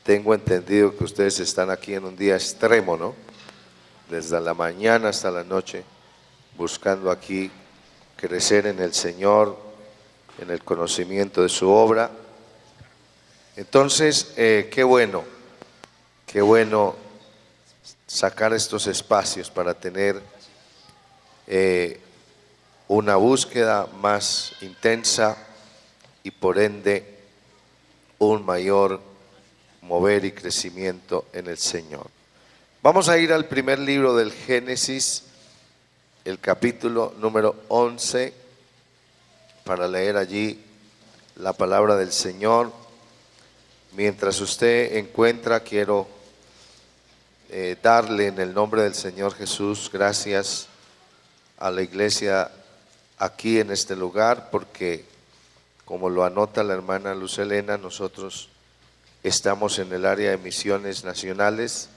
Tengo entendido que ustedes están aquí en un día extremo, ¿no? Desde la mañana hasta la noche, buscando aquí crecer en el Señor, en el conocimiento de su obra. Entonces, qué bueno sacar estos espacios para tener una búsqueda más intensa y por ende un mayor mover y crecimiento en el Señor. Vamos a ir al primer libro del Génesis, el capítulo número 11, para leer allí la palabra del Señor. Mientras usted encuentra, quiero darle en el nombre del Señor Jesús gracias a la iglesia aquí en este lugar, porque como lo anota la hermana Luz Helena, nosotros estamos en el área de misiones nacionales,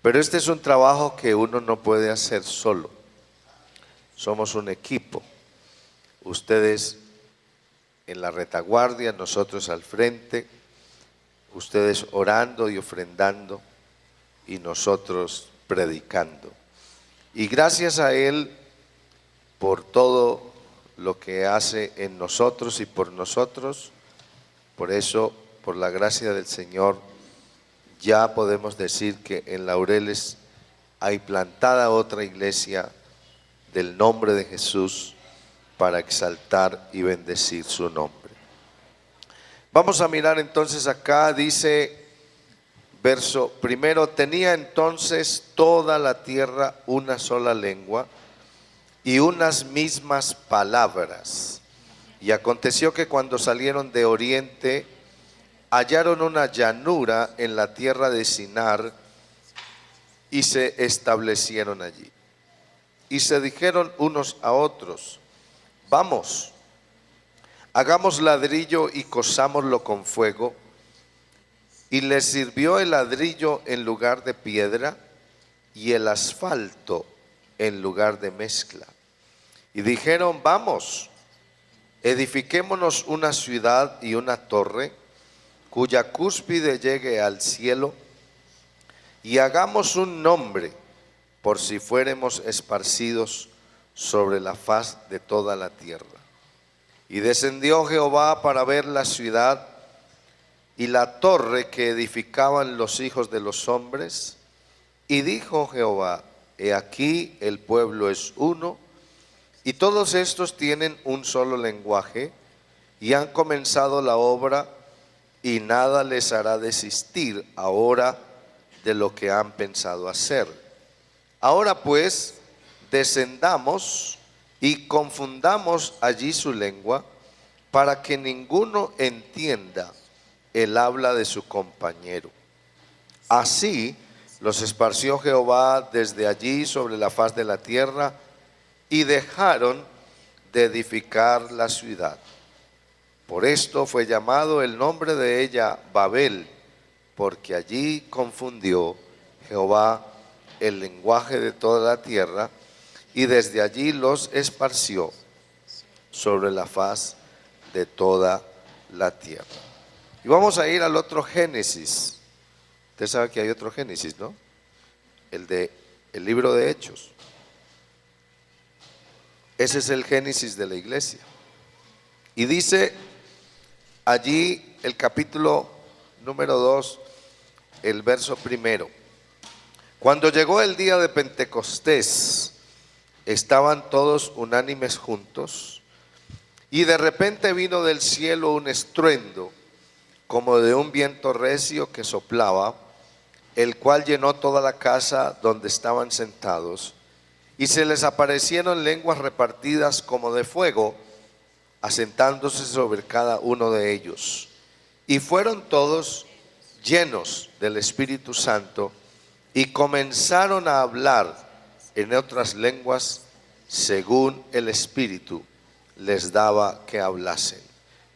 pero este es un trabajo que uno no puede hacer solo. Somos un equipo, ustedes en la retaguardia, nosotros al frente, ustedes orando y ofrendando y nosotros predicando. Y gracias a Él por todo lo que hace en nosotros y por nosotros. Por eso, por la gracia del Señor, ya podemos decir que en Laureles hay plantada otra iglesia del nombre de Jesús para exaltar y bendecir su nombre. Vamos a mirar entonces acá, dice verso primero: tenía entonces toda la tierra una sola lengua y unas mismas palabras. Y aconteció que cuando salieron de oriente, hallaron una llanura en la tierra de Sinar y se establecieron allí. Y se dijeron unos a otros: vamos, hagamos ladrillo y cosámoslo con fuego. Y les sirvió el ladrillo en lugar de piedra y el asfalto en lugar de mezcla. Y dijeron: vamos, edifiquémonos una ciudad y una torre, cuya cúspide llegue al cielo, y hagamos un nombre, por si fuéremos esparcidos sobre la faz de toda la tierra. Y descendió Jehová para ver la ciudad y la torre que edificaban los hijos de los hombres. Y dijo Jehová: he aquí el pueblo es uno, y todos estos tienen un solo lenguaje, y han comenzado la obra, y nada les hará desistir ahora de lo que han pensado hacer. Ahora pues, descendamos y confundamos allí su lengua, para que ninguno entienda el habla de su compañero. Así los esparció Jehová desde allí sobre la faz de la tierra, y dejaron de edificar la ciudad. Por esto fue llamado el nombre de ella Babel, porque allí confundió Jehová el lenguaje de toda la tierra, y desde allí los esparció sobre la faz de toda la tierra. Y vamos a ir al otro Génesis. Usted sabe que hay otro Génesis, ¿no? El libro de Hechos. Ese es el Génesis de la iglesia. Y dice allí el capítulo número 2, el verso primero: cuando llegó el día de Pentecostés, estaban todos unánimes juntos, y de repente vino del cielo un estruendo, como de un viento recio que soplaba, el cual llenó toda la casa donde estaban sentados. Y se les aparecieron lenguas repartidas como de fuego, asentándose sobre cada uno de ellos. Y fueron todos llenos del Espíritu Santo, y comenzaron a hablar en otras lenguas, según el Espíritu les daba que hablasen.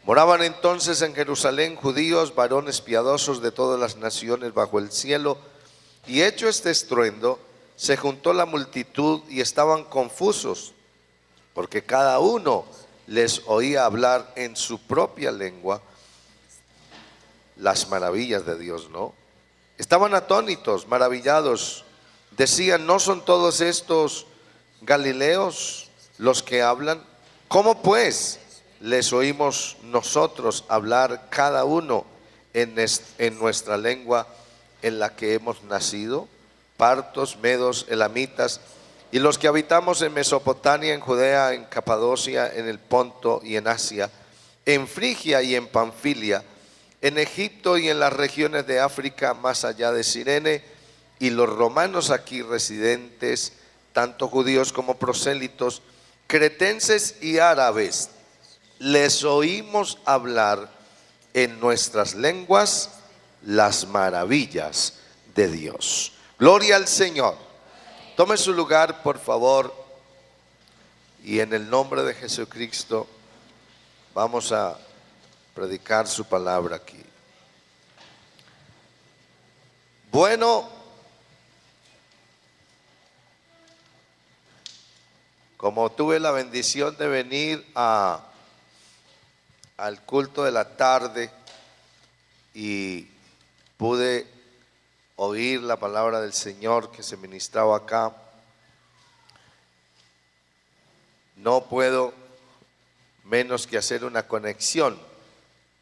Moraban entonces en Jerusalén judíos, varones piadosos de todas las naciones bajo el cielo. Y hecho este estruendo, se juntó la multitud y estaban confusos, porque cada uno les oía hablar en su propia lengua. las maravillas de Dios, ¿no? Estaban atónitos, maravillados. Decían, ¿no son todos estos galileos los que hablan? ¿Cómo pues les oímos nosotros hablar cada uno en nuestra lengua en la que hemos nacido? Partos, medos, elamitas, y los que habitamos en Mesopotamia, en Judea, en Capadocia, en el Ponto y en Asia, en Frigia y en Panfilia, en Egipto y en las regiones de África más allá de Cirene, y los romanos aquí residentes, tanto judíos como prosélitos, cretenses y árabes, les oímos hablar en nuestras lenguas las maravillas de Dios. Gloria al Señor. Tome su lugar, por favor, y en el nombre de Jesucristo vamos a predicar su palabra aquí. Bueno, como tuve la bendición de venir al culto de la tarde y pude oír la palabra del Señor que se ministraba acá, no puedo menos que hacer una conexión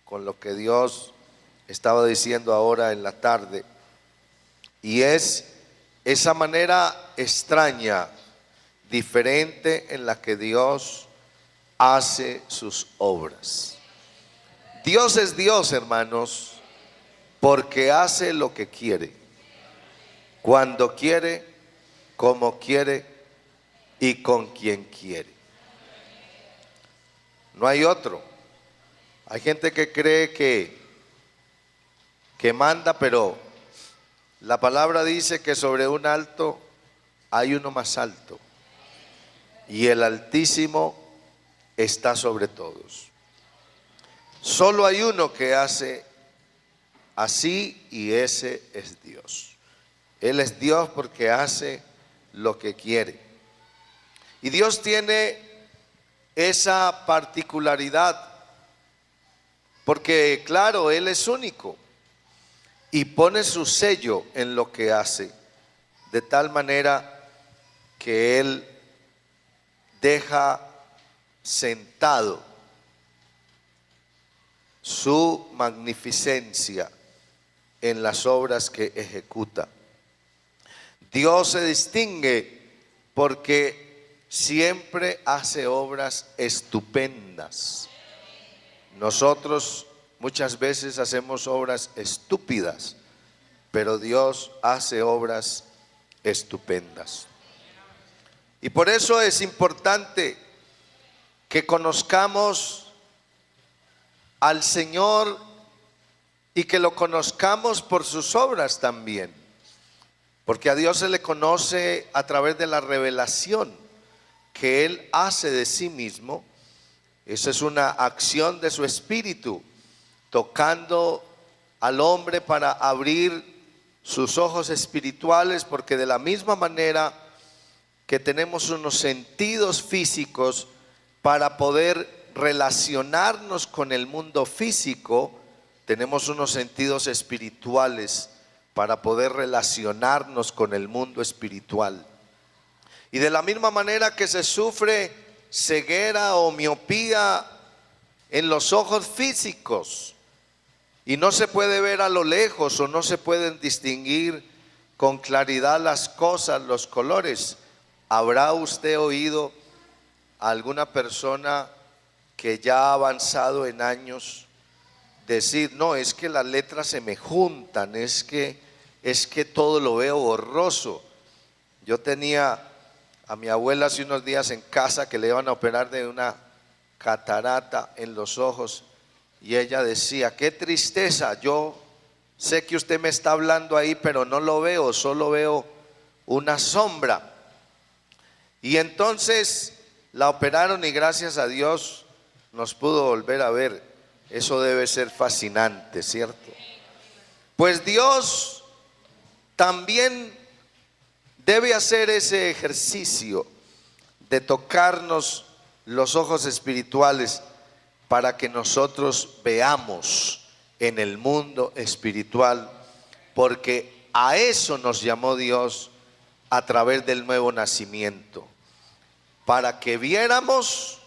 con lo que Dios estaba diciendo ahora en la tarde, y es esa manera extraña, diferente en la que Dios hace sus obras. Dios es Dios, hermanos, porque hace lo que quiere, cuando quiere, como quiere y con quien quiere. No hay otro. Hay gente que cree que manda, pero la palabra dice que sobre un alto hay uno más alto, y el Altísimo está sobre todos. Solo hay uno que hace así, y ese es Dios. Él es Dios porque hace lo que quiere. Y Dios tiene esa particularidad porque, claro, Él es único y pone su sello en lo que hace, de tal manera que Él deja sentado su magnificencia en las obras que ejecuta. Dios se distingue porque siempre hace obras estupendas. Nosotros muchas veces hacemos obras estúpidas, pero Dios hace obras estupendas. Y por eso es importante que conozcamos al Señor y que lo conozcamos por sus obras también, porque a Dios se le conoce a través de la revelación que Él hace de sí mismo. Esa es una acción de su espíritu, tocando al hombre para abrir sus ojos espirituales, porque de la misma manera que tenemos unos sentidos físicos para poder relacionarnos con el mundo físico, tenemos unos sentidos espirituales para poder relacionarnos con el mundo espiritual. Y de la misma manera que se sufre ceguera o miopía en los ojos físicos y no se puede ver a lo lejos o no se pueden distinguir con claridad las cosas, los colores, ¿habrá usted oído a alguna persona que ya ha avanzado en años decir, no, es que las letras se me juntan, es que todo lo veo borroso? Yo tenía a mi abuela hace unos días en casa que le iban a operar de una catarata en los ojos, y ella decía, qué tristeza, yo sé que usted me está hablando ahí, pero no lo veo, solo veo una sombra. Y entonces la operaron y gracias a Dios nos pudo volver a ver. Eso debe ser fascinante, ¿cierto? Pues Dios también debe hacer ese ejercicio de tocarnos los ojos espirituales para que nosotros veamos en el mundo espiritual, porque a eso nos llamó Dios a través del nuevo nacimiento, para que viéramos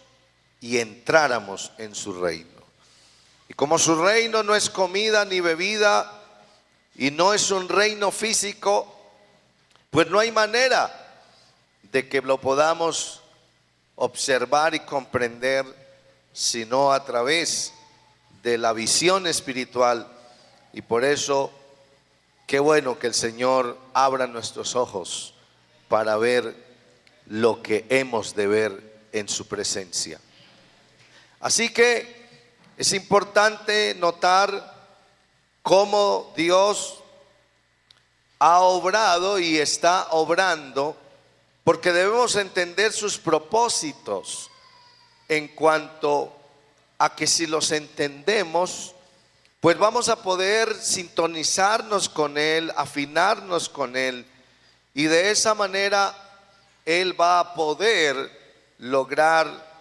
y entráramos en su reino. Y como su reino no es comida ni bebida y no es un reino físico, pues no hay manera de que lo podamos observar y comprender sino a través de la visión espiritual. Y por eso qué bueno que el Señor abra nuestros ojos para ver lo que hemos de ver en su presencia. Así que es importante notar cómo Dios ha obrado y está obrando, porque debemos entender sus propósitos en cuanto a que si los entendemos, pues vamos a poder sintonizarnos con Él, afinarnos con Él, y de esa manera Él va a poder lograr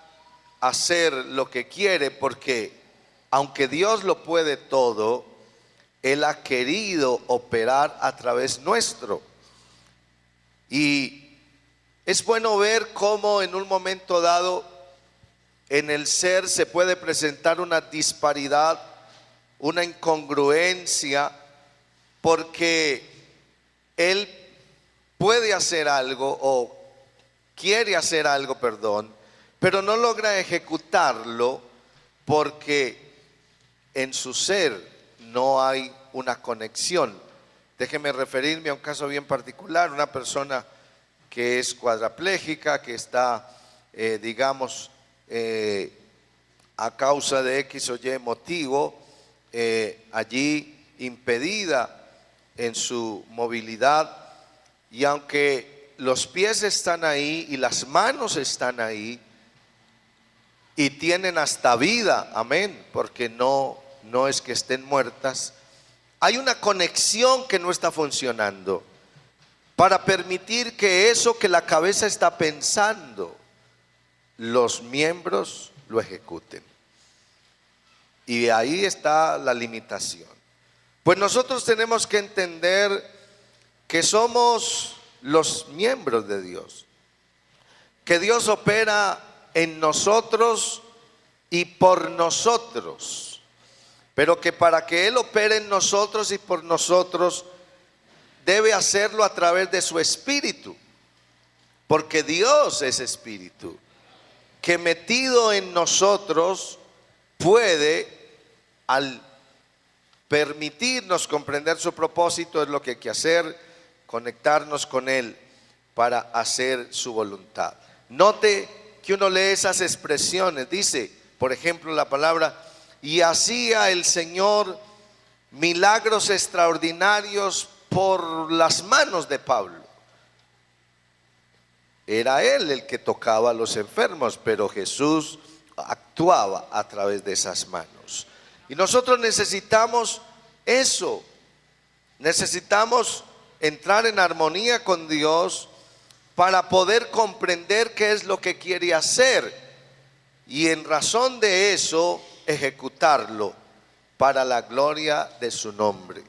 hacer lo que quiere, porque aunque Dios lo puede todo, Él ha querido operar a través nuestro. Y es bueno ver cómo en un momento dado en el ser se puede presentar una disparidad, una incongruencia, porque Él puede hacer algo o quiere hacer algo, pero no logra ejecutarlo porque en su ser no hay una conexión. Déjeme referirme a un caso bien particular, una persona que es cuadraplégica, que está, a causa de X o Y motivo, allí impedida en su movilidad, y aunque los pies están ahí y las manos están ahí y tienen hasta vida, amén, porque no es que estén muertas, hay una conexión que no está funcionando para permitir que eso que la cabeza está pensando, los miembros lo ejecuten. Y ahí está la limitación. Pues nosotros tenemos que entender que somos los miembros de Dios, que Dios opera en nosotros y por nosotros, pero que para que Él opere en nosotros y por nosotros, debe hacerlo a través de su Espíritu, porque Dios es Espíritu, que metido en nosotros puede, al permitirnos comprender su propósito, es lo que hay que hacer, conectarnos con Él para hacer su voluntad. Note que uno lee esas expresiones, dice, por ejemplo, la palabra, y hacía el Señor milagros extraordinarios por las manos de Pablo. Era él el que tocaba a los enfermos, pero Jesús actuaba a través de esas manos. Y nosotros necesitamos eso, necesitamos entrar en armonía con Dios para poder comprender qué es lo que quiere hacer y en razón de eso ejecutarlo para la gloria de su nombre.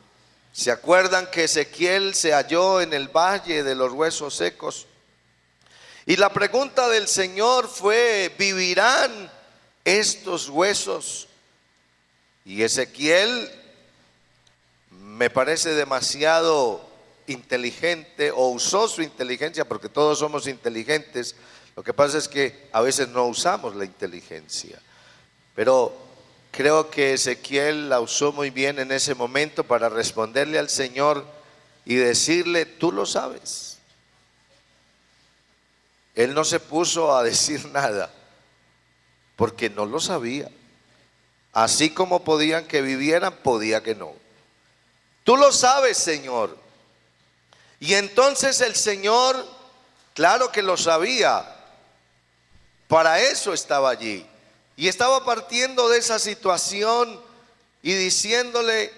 ¿Se acuerdan que Ezequiel se halló en el valle de los huesos secos? Y la pregunta del Señor fue, ¿vivirán estos huesos? Y Ezequiel me parece demasiado inteligente, o usó su inteligencia, porque todos somos inteligentes. Lo que pasa es que a veces no usamos la inteligencia, pero creo que Ezequiel la usó muy bien en ese momento para responderle al Señor y decirle, tú lo sabes. Él no se puso a decir nada porque no lo sabía. Así como podían que vivieran, podía que no. Tú lo sabes, Señor. Y entonces el Señor, claro que lo sabía, para eso estaba allí. Y estaba partiendo de esa situación y diciéndole,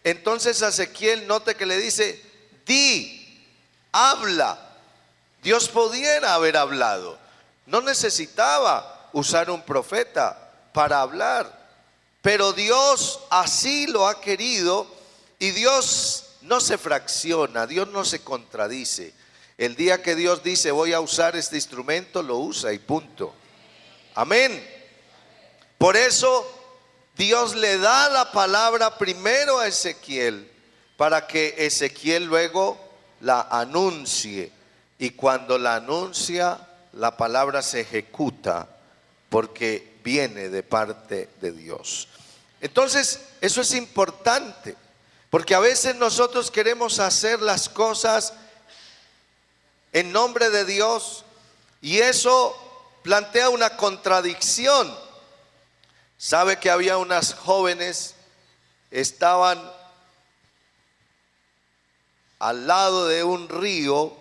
entonces a Ezequiel, note que le dice, di, habla. Dios pudiera haber hablado, no necesitaba usar un profeta para hablar, pero Dios así lo ha querido y Dios no se fracciona, Dios no se contradice. El día que Dios dice voy a usar este instrumento, lo usa y punto. Amén. Por eso Dios le da la palabra primero a Ezequiel para que Ezequiel luego la anuncie. Y cuando la anuncia, la palabra se ejecuta porque viene de parte de Dios. Entonces, eso es importante, porque a veces nosotros queremos hacer las cosas en nombre de Dios y eso plantea una contradicción. Sabe que había unas jóvenes, estaban al lado de un río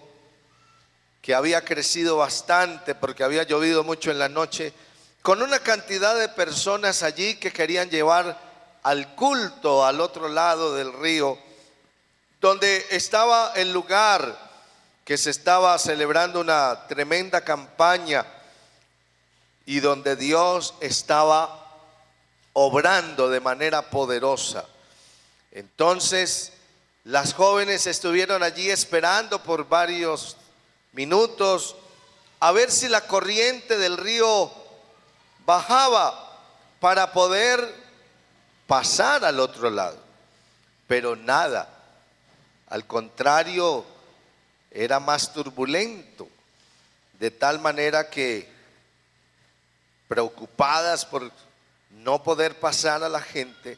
que había crecido bastante porque había llovido mucho en la noche, con una cantidad de personas allí que querían llevar al culto al otro lado del río, donde estaba el lugar que se estaba celebrando una tremenda campaña y donde Dios estaba obrando de manera poderosa. Entonces las jóvenes estuvieron allí esperando por varios minutos a ver si la corriente del río bajaba para poder pasar al otro lado, pero nada, al contrario, era más turbulento, de tal manera que, preocupadas por no poder pasar a la gente,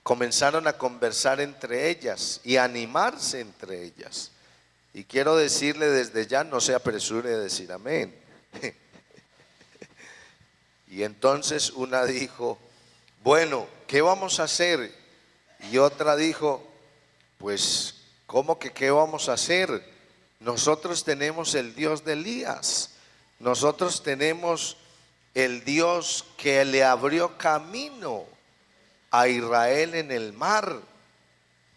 comenzaron a conversar entre ellas y a animarse entre ellas. Y quiero decirle desde ya, no se apresure a decir amén. Y entonces una dijo, bueno, ¿qué vamos a hacer? Y otra dijo, pues, ¿cómo que qué vamos a hacer? Nosotros tenemos el Dios de Elías, nosotros tenemos el Dios que le abrió camino a Israel en el mar.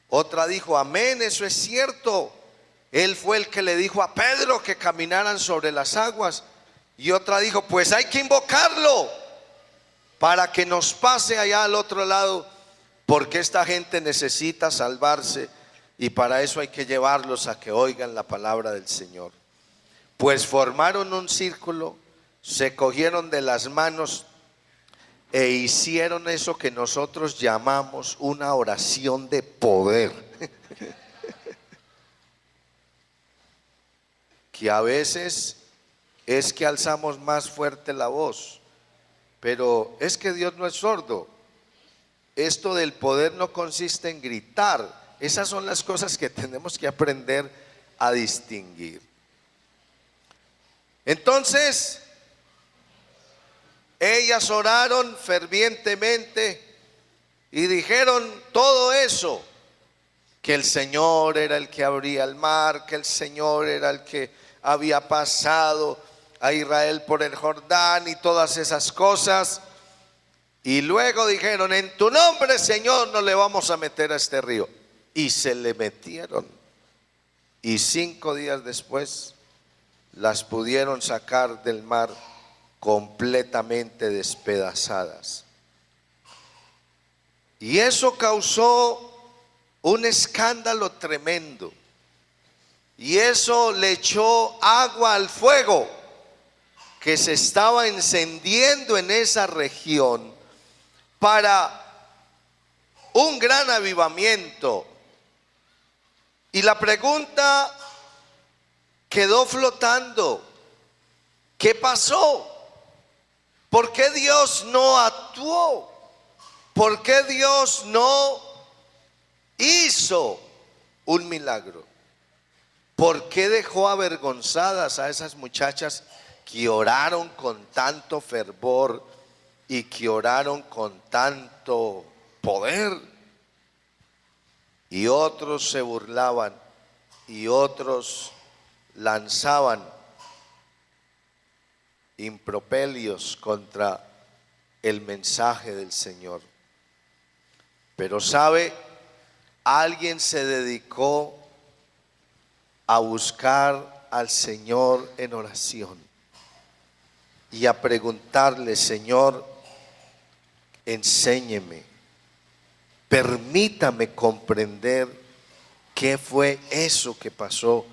Otra dijo, amén, eso es cierto. Él fue el que le dijo a Pedro que caminaran sobre las aguas. Y otra dijo, pues hay que invocarlo para que nos pase allá al otro lado, porque esta gente necesita salvarse y para eso hay que llevarlos a que oigan la palabra del Señor. Pues formaron un círculo, se cogieron de las manos e hicieron eso que nosotros llamamos una oración de poder. Que a veces es que alzamos más fuerte la voz, pero es que Dios no es sordo. Esto del poder no consiste en gritar. Esas son las cosas que tenemos que aprender a distinguir. Entonces, ellas oraron fervientemente y dijeron todo eso, que el Señor era el que abría el mar, que el Señor era el que había pasado a Israel por el Jordán y todas esas cosas. Y luego dijeron, en tu nombre, Señor, no le vamos a meter a este río. Y se le metieron. Y 5 días después las pudieron sacar del mar completamente despedazadas. Y eso causó un escándalo tremendo. Y eso le echó agua al fuego que se estaba encendiendo en esa región para un gran avivamiento. Y la pregunta quedó flotando: ¿qué pasó? ¿Por qué Dios no actuó? ¿Por qué Dios no hizo un milagro? ¿Por qué dejó avergonzadas a esas muchachas que oraron con tanto fervor y que oraron con tanto poder? Y otros se burlaban y otros lanzaban improperios contra el mensaje del Señor. Pero sabe, alguien se dedicó a buscar al Señor en oración y a preguntarle: Señor, enséñeme, permítame comprender qué fue eso que pasó,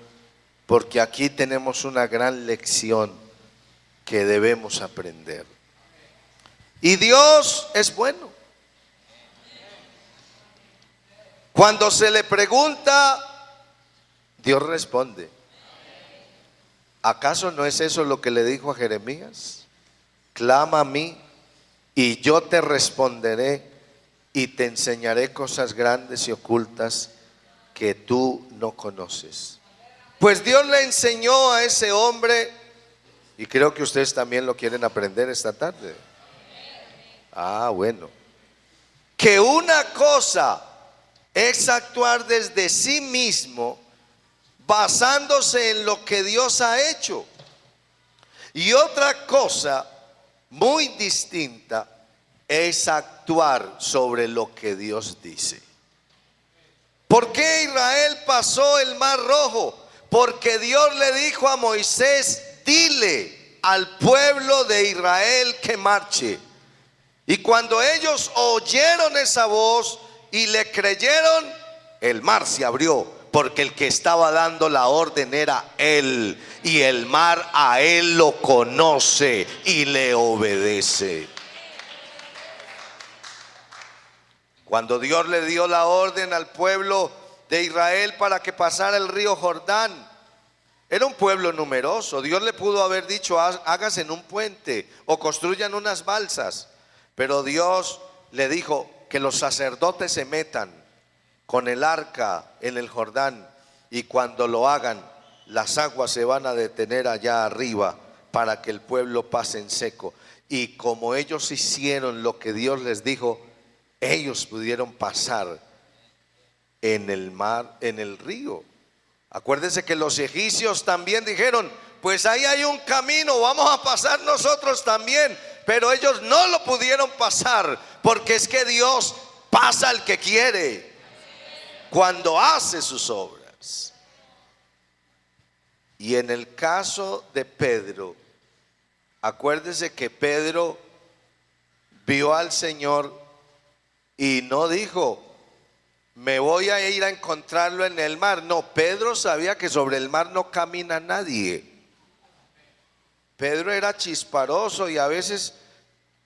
porque aquí tenemos una gran lección que debemos aprender. Y Dios es bueno. Cuando se le pregunta, Dios responde. ¿Acaso no es eso lo que le dijo a Jeremías? Clama a mí y yo te responderé y te enseñaré cosas grandes y ocultas que tú no conoces. Pues Dios le enseñó a ese hombre, y creo que ustedes también lo quieren aprender esta tarde. Bueno, que una cosa es actuar desde sí mismo, basándose en lo que Dios ha hecho, y otra cosa muy distinta es actuar sobre lo que Dios dice. ¿Por qué Israel pasó el Mar Rojo? Porque Dios le dijo a Moisés: dile al pueblo de Israel que marche. Y cuando ellos oyeron esa voz y le creyeron, el mar se abrió, porque el que estaba dando la orden era Él, y el mar a Él lo conoce y le obedece. Cuando Dios le dio la orden al pueblo de Israel para que pasara el río Jordán, era un pueblo numeroso. Dios le pudo haber dicho: háganse en un puente o construyan unas balsas. Pero Dios le dijo que los sacerdotes se metan con el arca en el Jordán, y cuando lo hagan, las aguas se van a detener allá arriba para que el pueblo pase en seco. Y como ellos hicieron lo que Dios les dijo, ellos pudieron pasar en el mar, en el río. Acuérdense que los egipcios también dijeron: pues ahí hay un camino, vamos a pasar nosotros también. Pero ellos no lo pudieron pasar, porque es que Dios pasa al que quiere cuando hace sus obras. Y en el caso de Pedro, acuérdese que Pedro vio al Señor y no dijo: me voy a ir a encontrarlo en el mar. No, Pedro sabía que sobre el mar no camina nadie. Pedro era chisparoso y a veces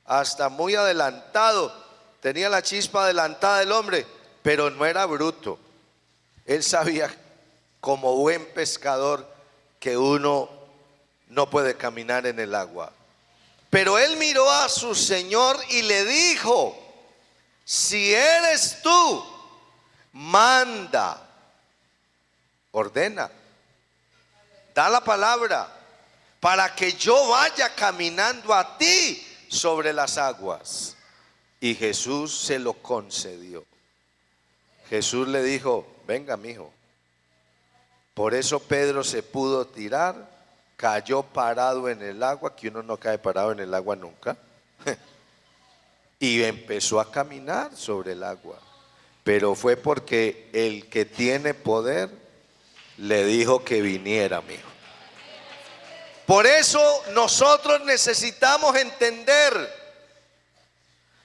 hasta muy adelantado. Tenía la chispa adelantada del hombre, pero no era bruto. Él sabía, como buen pescador, que uno no puede caminar en el agua. Pero él miró a su Señor y le dijo: si eres tú, manda, ordena, da la palabra para que yo vaya caminando a ti sobre las aguas. Y Jesús se lo concedió. Jesús le dijo: venga, mijo. Por eso Pedro se pudo tirar, cayó parado en el agua, que uno no cae parado en el agua nunca, y empezó a caminar sobre el agua. Pero fue porque el que tiene poder le dijo que viniera, mijo. Por eso nosotros necesitamos entender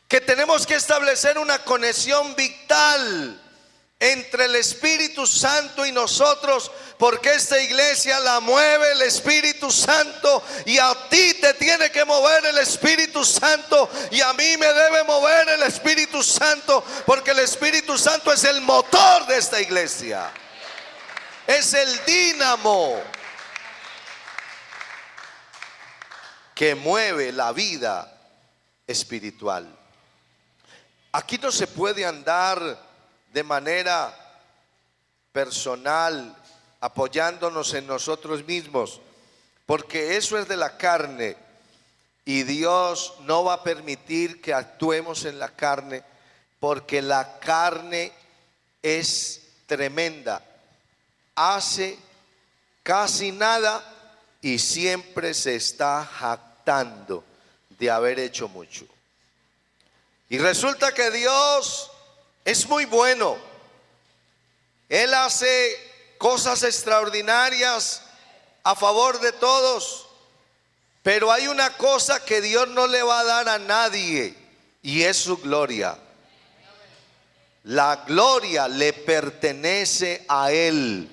que tenemos que establecer una conexión vital entre el Espíritu Santo y nosotros, porque esta iglesia la mueve el Espíritu Santo, y a ti te tiene que mover el Espíritu Santo, y a mí me debe mover el Espíritu Santo, porque el Espíritu Santo es el motor de esta iglesia, es el dínamo que mueve la vida espiritual. Aquí no se puede andar de manera personal, apoyándonos en nosotros mismos, porque eso es de la carne, y Dios no va a permitir que actuemos en la carne, porque la carne es tremenda, hace casi nada y siempre se está jactando de haber hecho mucho. Y resulta que Dios es muy bueno. Él hace cosas extraordinarias a favor de todos, pero hay una cosa que Dios no le va a dar a nadie, y es su gloria. La gloria le pertenece a Él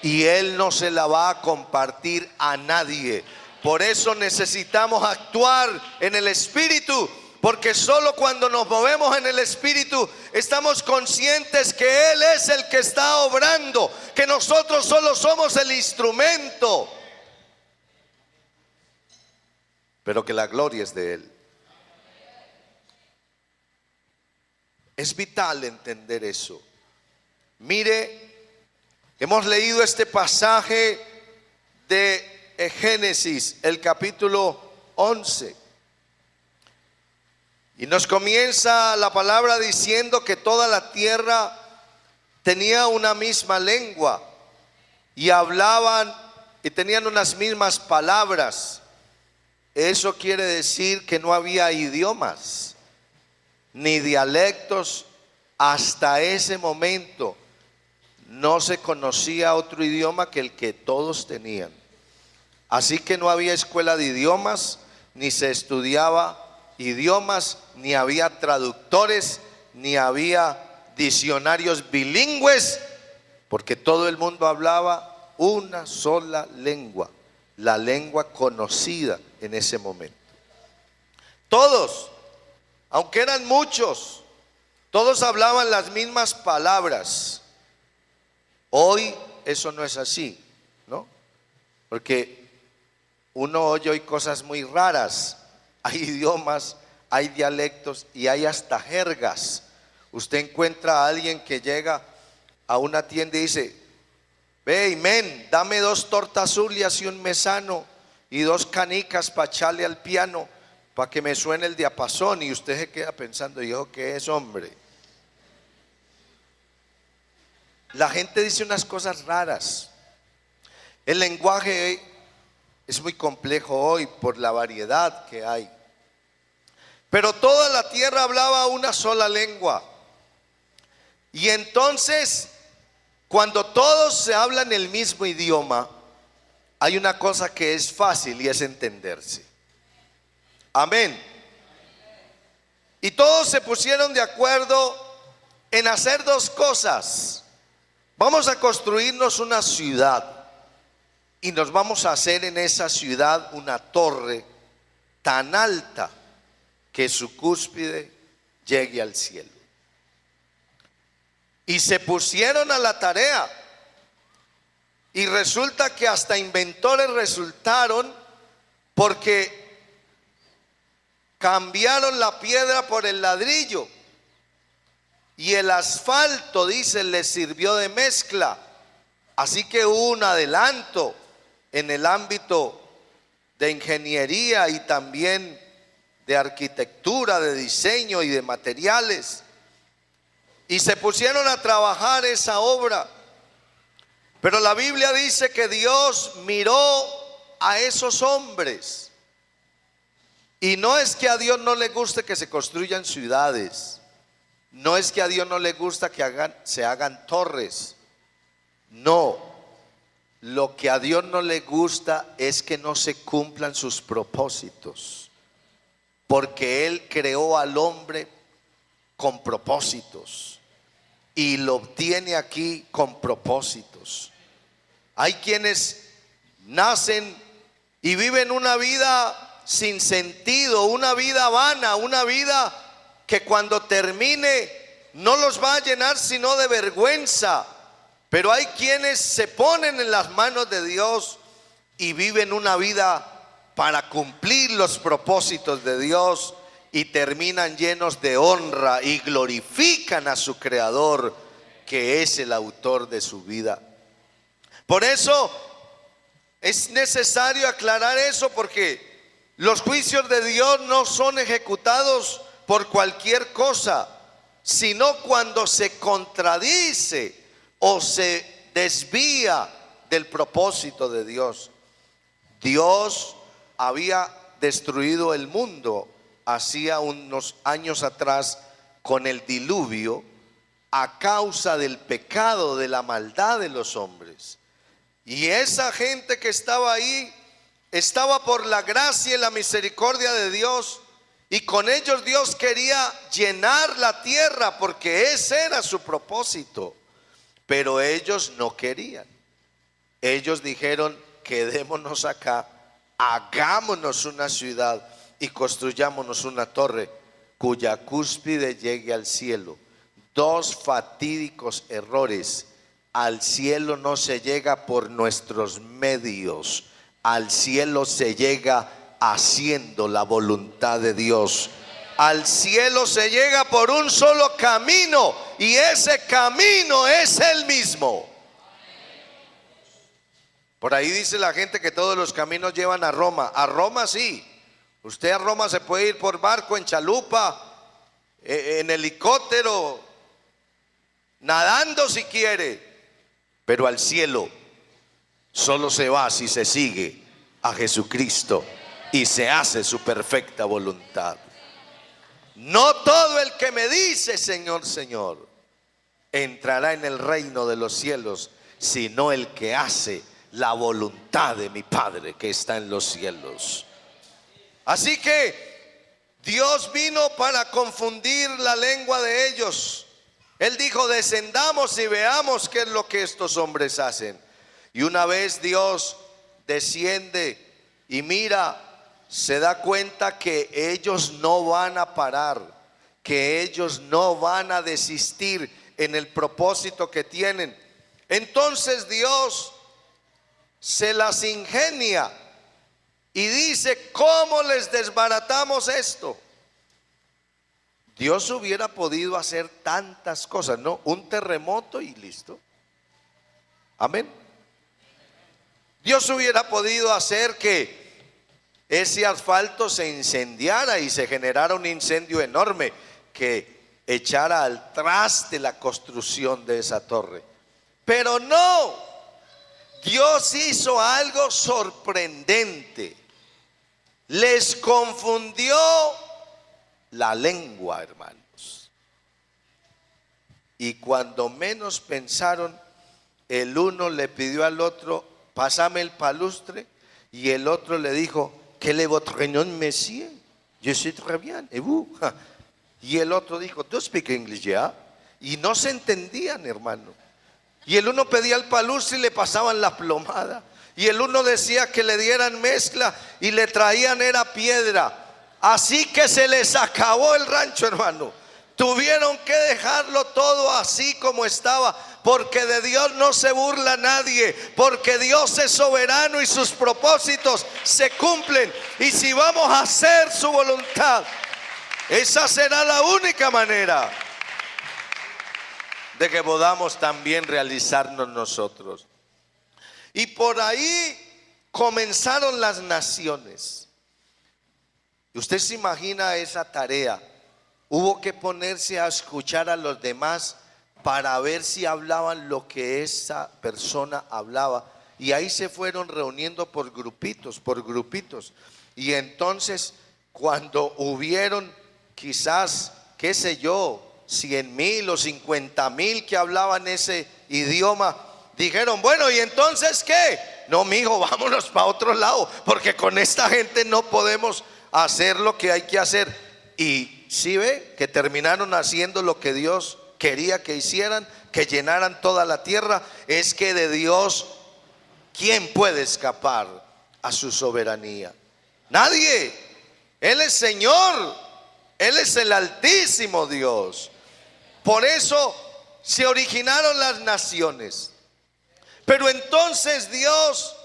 y Él no se la va a compartir a nadie. Por eso necesitamos actuar en el Espíritu, porque solo cuando nos movemos en el Espíritu estamos conscientes que Él es el que está obrando, que nosotros solo somos el instrumento, pero que la gloria es de Él. Es vital entender eso. Mire, hemos leído este pasaje de Génesis, el capítulo 11. Y nos comienza la palabra diciendo que toda la tierra tenía una misma lengua y hablaban y tenían unas mismas palabras. Eso quiere decir que no había idiomas ni dialectos. Hasta ese momento no se conocía otro idioma que el que todos tenían. Así que no había escuela de idiomas, ni se estudiaba idiomas, ni había traductores, ni había diccionarios bilingües, porque todo el mundo hablaba una sola lengua, la lengua conocida en ese momento. Todos, aunque eran muchos, todos hablaban las mismas palabras. Hoy eso no es así, ¿no? Porque uno oye hoy cosas muy raras. Hay idiomas, hay dialectos y hay hasta jergas. Usted encuentra a alguien que llega a una tienda y dice: ve, men, dame 2 tortas zulias y un mesano y 2 canicas para echarle al piano, para que me suene el diapasón. Y usted se queda pensando: ¿y eso qué es, hombre? La gente dice unas cosas raras. El lenguaje es muy complejo hoy por la variedad que hay. Pero toda la tierra hablaba una sola lengua. Y entonces, cuando todos se hablan el mismo idioma, hay una cosa que es fácil y es entenderse. Amén. Y todos se pusieron de acuerdo en hacer 2 cosas. Vamos a construirnos una ciudad y nos vamos a hacer en esa ciudad una torre tan alta que su cúspide llegue al cielo. Y se pusieron a la tarea. Y resulta que hasta inventores resultaron, porque cambiaron la piedra por el ladrillo. Y el asfalto, dicen, les sirvió de mezcla. Así que hubo un adelanto en el ámbito de ingeniería y también de arquitectura, de diseño y de materiales. Y se pusieron a trabajar esa obra. Pero la Biblia dice que Dios miró a esos hombres. Y no es que a Dios no le guste que se construyan ciudades. No es que a Dios no le gusta que se hagan torres. No. Lo que a Dios no le gusta es que no se cumplan sus propósitos. Porque Él creó al hombre con propósitos y lo tiene aquí con propósitos. Hay quienes nacen y viven una vida sin sentido, una vida vana, una vida que cuando termine no los va a llenar sino de vergüenza. Pero hay quienes se ponen en las manos de Dios y viven una vida para cumplir los propósitos de Dios y terminan llenos de honra y glorifican a su Creador, que es el autor de su vida. Por eso es necesario aclarar eso, porque los juicios de Dios no son ejecutados por cualquier cosa, sino cuando se contradice o se desvía del propósito de Dios. Dios había destruido el mundo hacía unos años atrás con el diluvio a causa del pecado, de la maldad de los hombres. Y esa gente que estaba ahí estaba por la gracia y la misericordia de Dios, Y con ellos Dios quería llenar la tierra porque ese era su propósito. Pero ellos no querían. Ellos dijeron: quedémonos acá, hagámonos una ciudad y construyámonos una torre cuya cúspide llegue al cielo. Dos fatídicos errores. Al cielo no se llega por nuestros medios, al cielo se llega haciendo la voluntad de Dios. Al cielo se llega por un solo camino, y ese camino es el mismo. Por ahí dice la gente que todos los caminos llevan a Roma. A Roma sí. Usted a Roma se puede ir por barco, en chalupa, en helicóptero, nadando si quiere. Pero al cielo solo se va si se sigue a Jesucristo y se hace su perfecta voluntad. No todo el que me dice Señor, Señor, entrará en el reino de los cielos, sino el que hace la voluntad de mi Padre que está en los cielos. Así que Dios vino para confundir la lengua de ellos. Él dijo: descendamos y veamos qué es lo que estos hombres hacen. Y una vez Dios desciende y mira, se da cuenta que ellos no van a parar, que ellos no van a desistir en el propósito que tienen. Entonces Dios se las ingenia y dice: ¿cómo les desbaratamos esto? Dios hubiera podido hacer tantas cosas, ¿no? Un terremoto y listo. Amén. Dios hubiera podido hacer que ese asfalto se incendiara y se generara un incendio enorme que echara al traste la construcción de esa torre. Pero no, Dios hizo algo sorprendente. Les confundió la lengua, hermanos. Y cuando menos pensaron, el uno le pidió al otro: pásame el palustre. Y el otro le dijo: ¿qué le votre nom, monsieur? Je sais très bien, et vous? Y el otro dijo: ¿do you speak English, yeah? Y no se entendían, hermano. Y el uno pedía el palustre y le pasaban la plomada. Y el uno decía que le dieran mezcla y le traían era piedra. Así que se les acabó el rancho, hermano. Tuvieron que dejarlo todo así como estaba, porque de Dios no se burla nadie, porque Dios es soberano y sus propósitos se cumplen. Y si vamos a hacer su voluntad, esa será la única manera de que podamos también realizarnos nosotros. Y por ahí comenzaron las naciones. Usted se imagina esa tarea. Hubo que ponerse a escuchar a los demás para ver si hablaban lo que esa persona hablaba. Y ahí se fueron reuniendo por grupitos, por grupitos. Y entonces, cuando hubieron quizás, qué sé yo, 100,000 o 50,000 que hablaban ese idioma, dijeron: bueno, ¿y entonces qué? No, mijo, vámonos para otro lado, porque con esta gente no podemos hacer lo que hay que hacer. Y sí ve que terminaron haciendo lo que Dios quería que hicieran, que llenaran toda la tierra. Es que de Dios, ¿quién puede escapar a su soberanía? Nadie. Él es Señor, Él es el Altísimo Dios. Por eso se originaron las naciones. Pero entonces Dios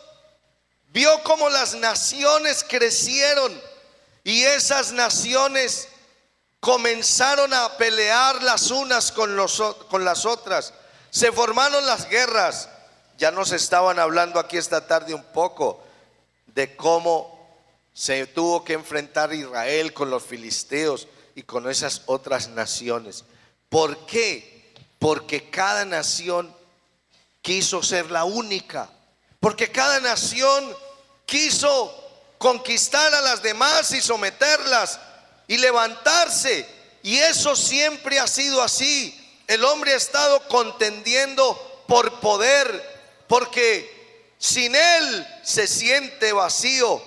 vio cómo las naciones crecieron y esas naciones comenzaron a pelear las unas con las otras. Se formaron las guerras. Ya nos estaban hablando aquí esta tarde un poco de cómo se tuvo que enfrentar Israel con los filisteos y con esas otras naciones. ¿Por qué? Porque cada nación quiso ser la única. Porque cada nación quiso conquistar a las demás y someterlas y levantarse. Y eso siempre ha sido así. El hombre ha estado contendiendo por poder, porque sin él se siente vacío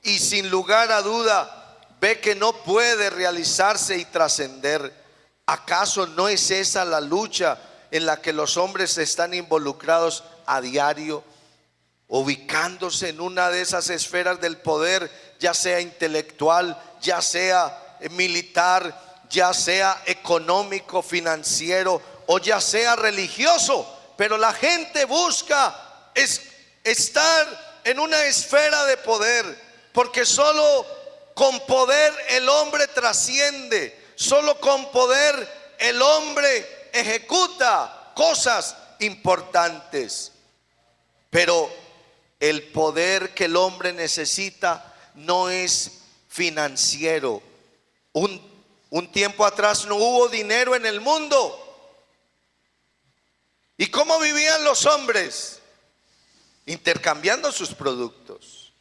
y sin lugar a duda ve que no puede realizarse y trascender. ¿Acaso no es esa la lucha en la que los hombres están involucrados a diario, ubicándose en una de esas esferas del poder, ya sea intelectual, ya sea militar, ya sea económico, financiero o ya sea religioso? Pero la gente busca estar en una esfera de poder, porque solo con poder el hombre trasciende, solo con poder el hombre ejecuta cosas importantes. Pero el poder que el hombre necesita no es financiero. Un tiempo atrás no hubo dinero en el mundo. ¿Y cómo vivían los hombres? Intercambiando sus productos.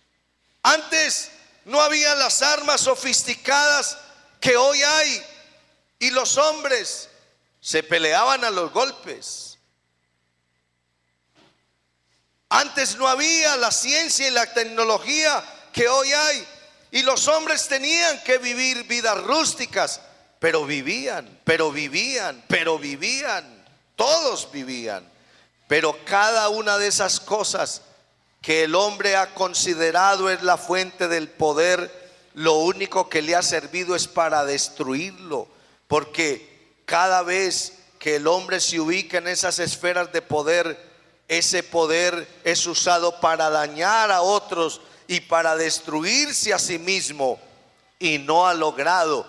Antes no había las armas sofisticadas que hoy hay, y los hombres se peleaban a los golpes. Antes no había la ciencia y la tecnología que hoy hay, y los hombres tenían que vivir vidas rústicas, pero vivían, todos vivían. Pero cada una de esas cosas que el hombre ha considerado es la fuente del poder, lo único que le ha servido es para destruirlo, porque cada vez que el hombre se ubica en esas esferas de poder, ese poder es usado para dañar a otros y para destruirse a sí mismo, y no ha logrado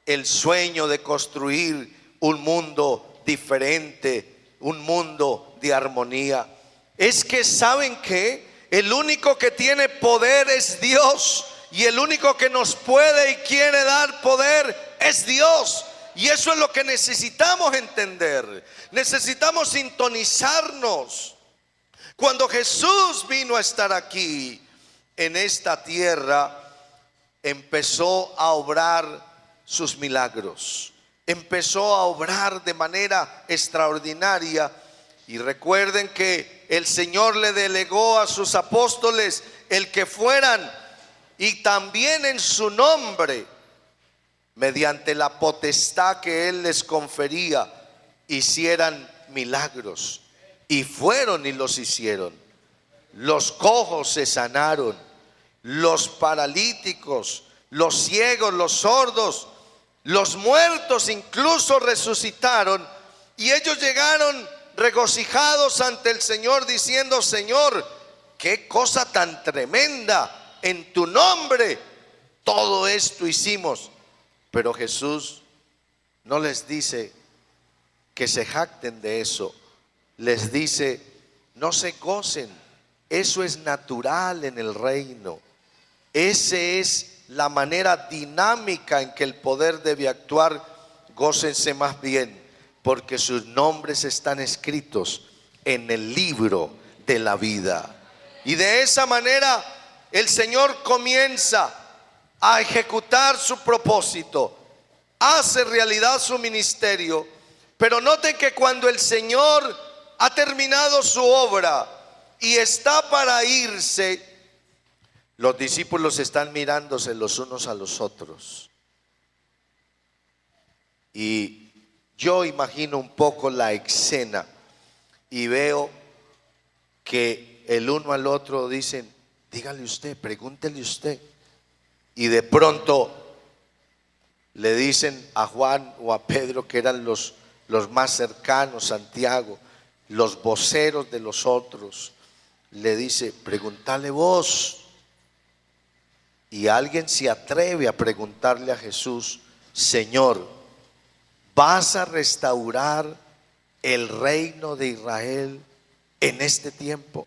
el sueño de construir un mundo diferente, un mundo de armonía. Es que ¿saben qué? El único que tiene poder es Dios, y el único que nos puede y quiere dar poder es Dios. Y eso es lo que necesitamos entender. Necesitamos sintonizarnos. Cuando Jesús vino a estar aquí en esta tierra, empezó a obrar sus milagros, empezó a obrar de manera extraordinaria. Y recuerden que el Señor le delegó a sus apóstoles el que fueran, y también en su nombre, mediante la potestad que Él les confería, hicieran milagros. Y fueron y los hicieron. Los cojos se sanaron, los paralíticos, los ciegos, los sordos, los muertos incluso resucitaron. Y ellos llegaron regocijados ante el Señor diciendo: Señor, qué cosa tan tremenda, en tu nombre todo esto hicimos. Pero Jesús no les dice que se jacten de eso. Les dice: no se gocen, eso es natural en el reino. Esa es la manera dinámica en que el poder debe actuar. Gócense más bien, porque sus nombres están escritos en el libro de la vida. Y de esa manera el Señor comienza a ejecutar su propósito, hace realidad su ministerio. Pero noten que cuando el Señor ha terminado su obra y está para irse, los discípulos están mirándose los unos a los otros. Y yo imagino un poco la escena y veo que el uno al otro dicen: dígale usted, pregúntele usted. Y de pronto le dicen a Juan o a Pedro, que eran los más cercanos, Santiago, los voceros de los otros, le dice: pregúntale vos. Y alguien se atreve a preguntarle a Jesús: Señor, ¿vas a restaurar el reino de Israel en este tiempo?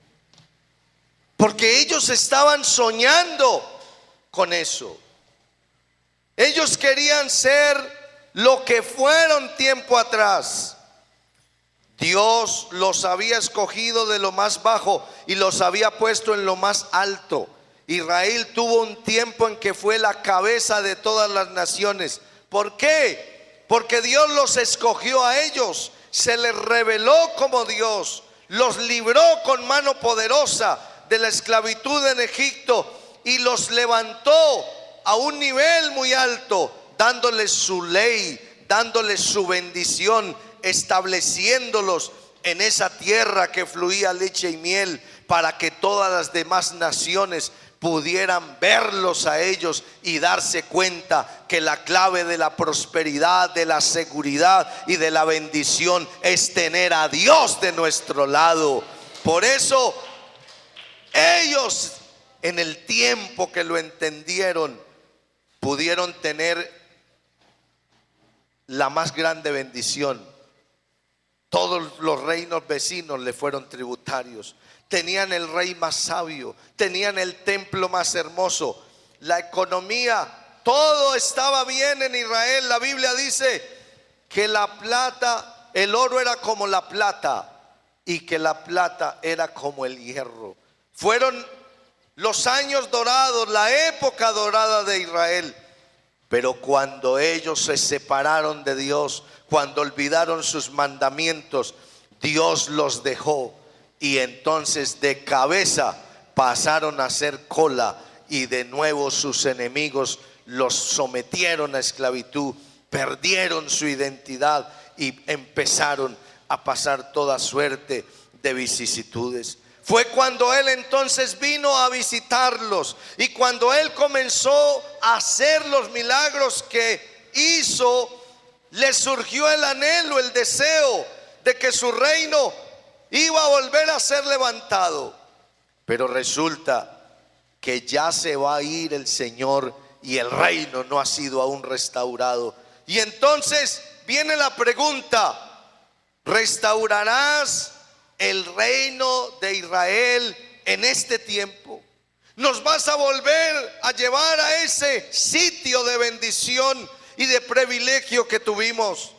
Porque ellos estaban soñando con eso. Ellos querían ser lo que fueron tiempo atrás. Dios los había escogido de lo más bajo y los había puesto en lo más alto. Israel tuvo un tiempo en que fue la cabeza de todas las naciones. ¿Por qué? Porque Dios los escogió a ellos, se les reveló como Dios, los libró con mano poderosa de la esclavitud en Egipto y los levantó a un nivel muy alto, dándoles su ley, dándoles su bendición, estableciéndolos en esa tierra que fluía leche y miel, para que todas las demás naciones pudieran verlos a ellos y darse cuenta que la clave de la prosperidad, de la seguridad y de la bendición es tener a Dios de nuestro lado. Por eso ellos, en el tiempo que lo entendieron, pudieron tener la más grande bendición. Todos los reinos vecinos le fueron tributarios. Tenían el rey más sabio, tenían el templo más hermoso, la economía, todo estaba bien en Israel. La Biblia dice que la plata, el oro era como la plata y que la plata era como el hierro. Fueron los años dorados, la época dorada de Israel. Pero cuando ellos se separaron de Dios, cuando olvidaron sus mandamientos, Dios los dejó. Y entonces de cabeza pasaron a ser cola, y de nuevo sus enemigos los sometieron a esclavitud, perdieron su identidad y empezaron a pasar toda suerte de vicisitudes. Fue cuando Él entonces vino a visitarlos, y cuando Él comenzó a hacer los milagros que hizo, le surgió el anhelo, el deseo de que su reino iba a volver a ser levantado. Pero resulta que ya se va a ir el Señor y el reino no ha sido aún restaurado. Y entonces viene la pregunta: ¿restaurarás el reino de Israel en este tiempo? ¿Nos vas a volver a llevar a ese sitio de bendición y de privilegio que tuvimos?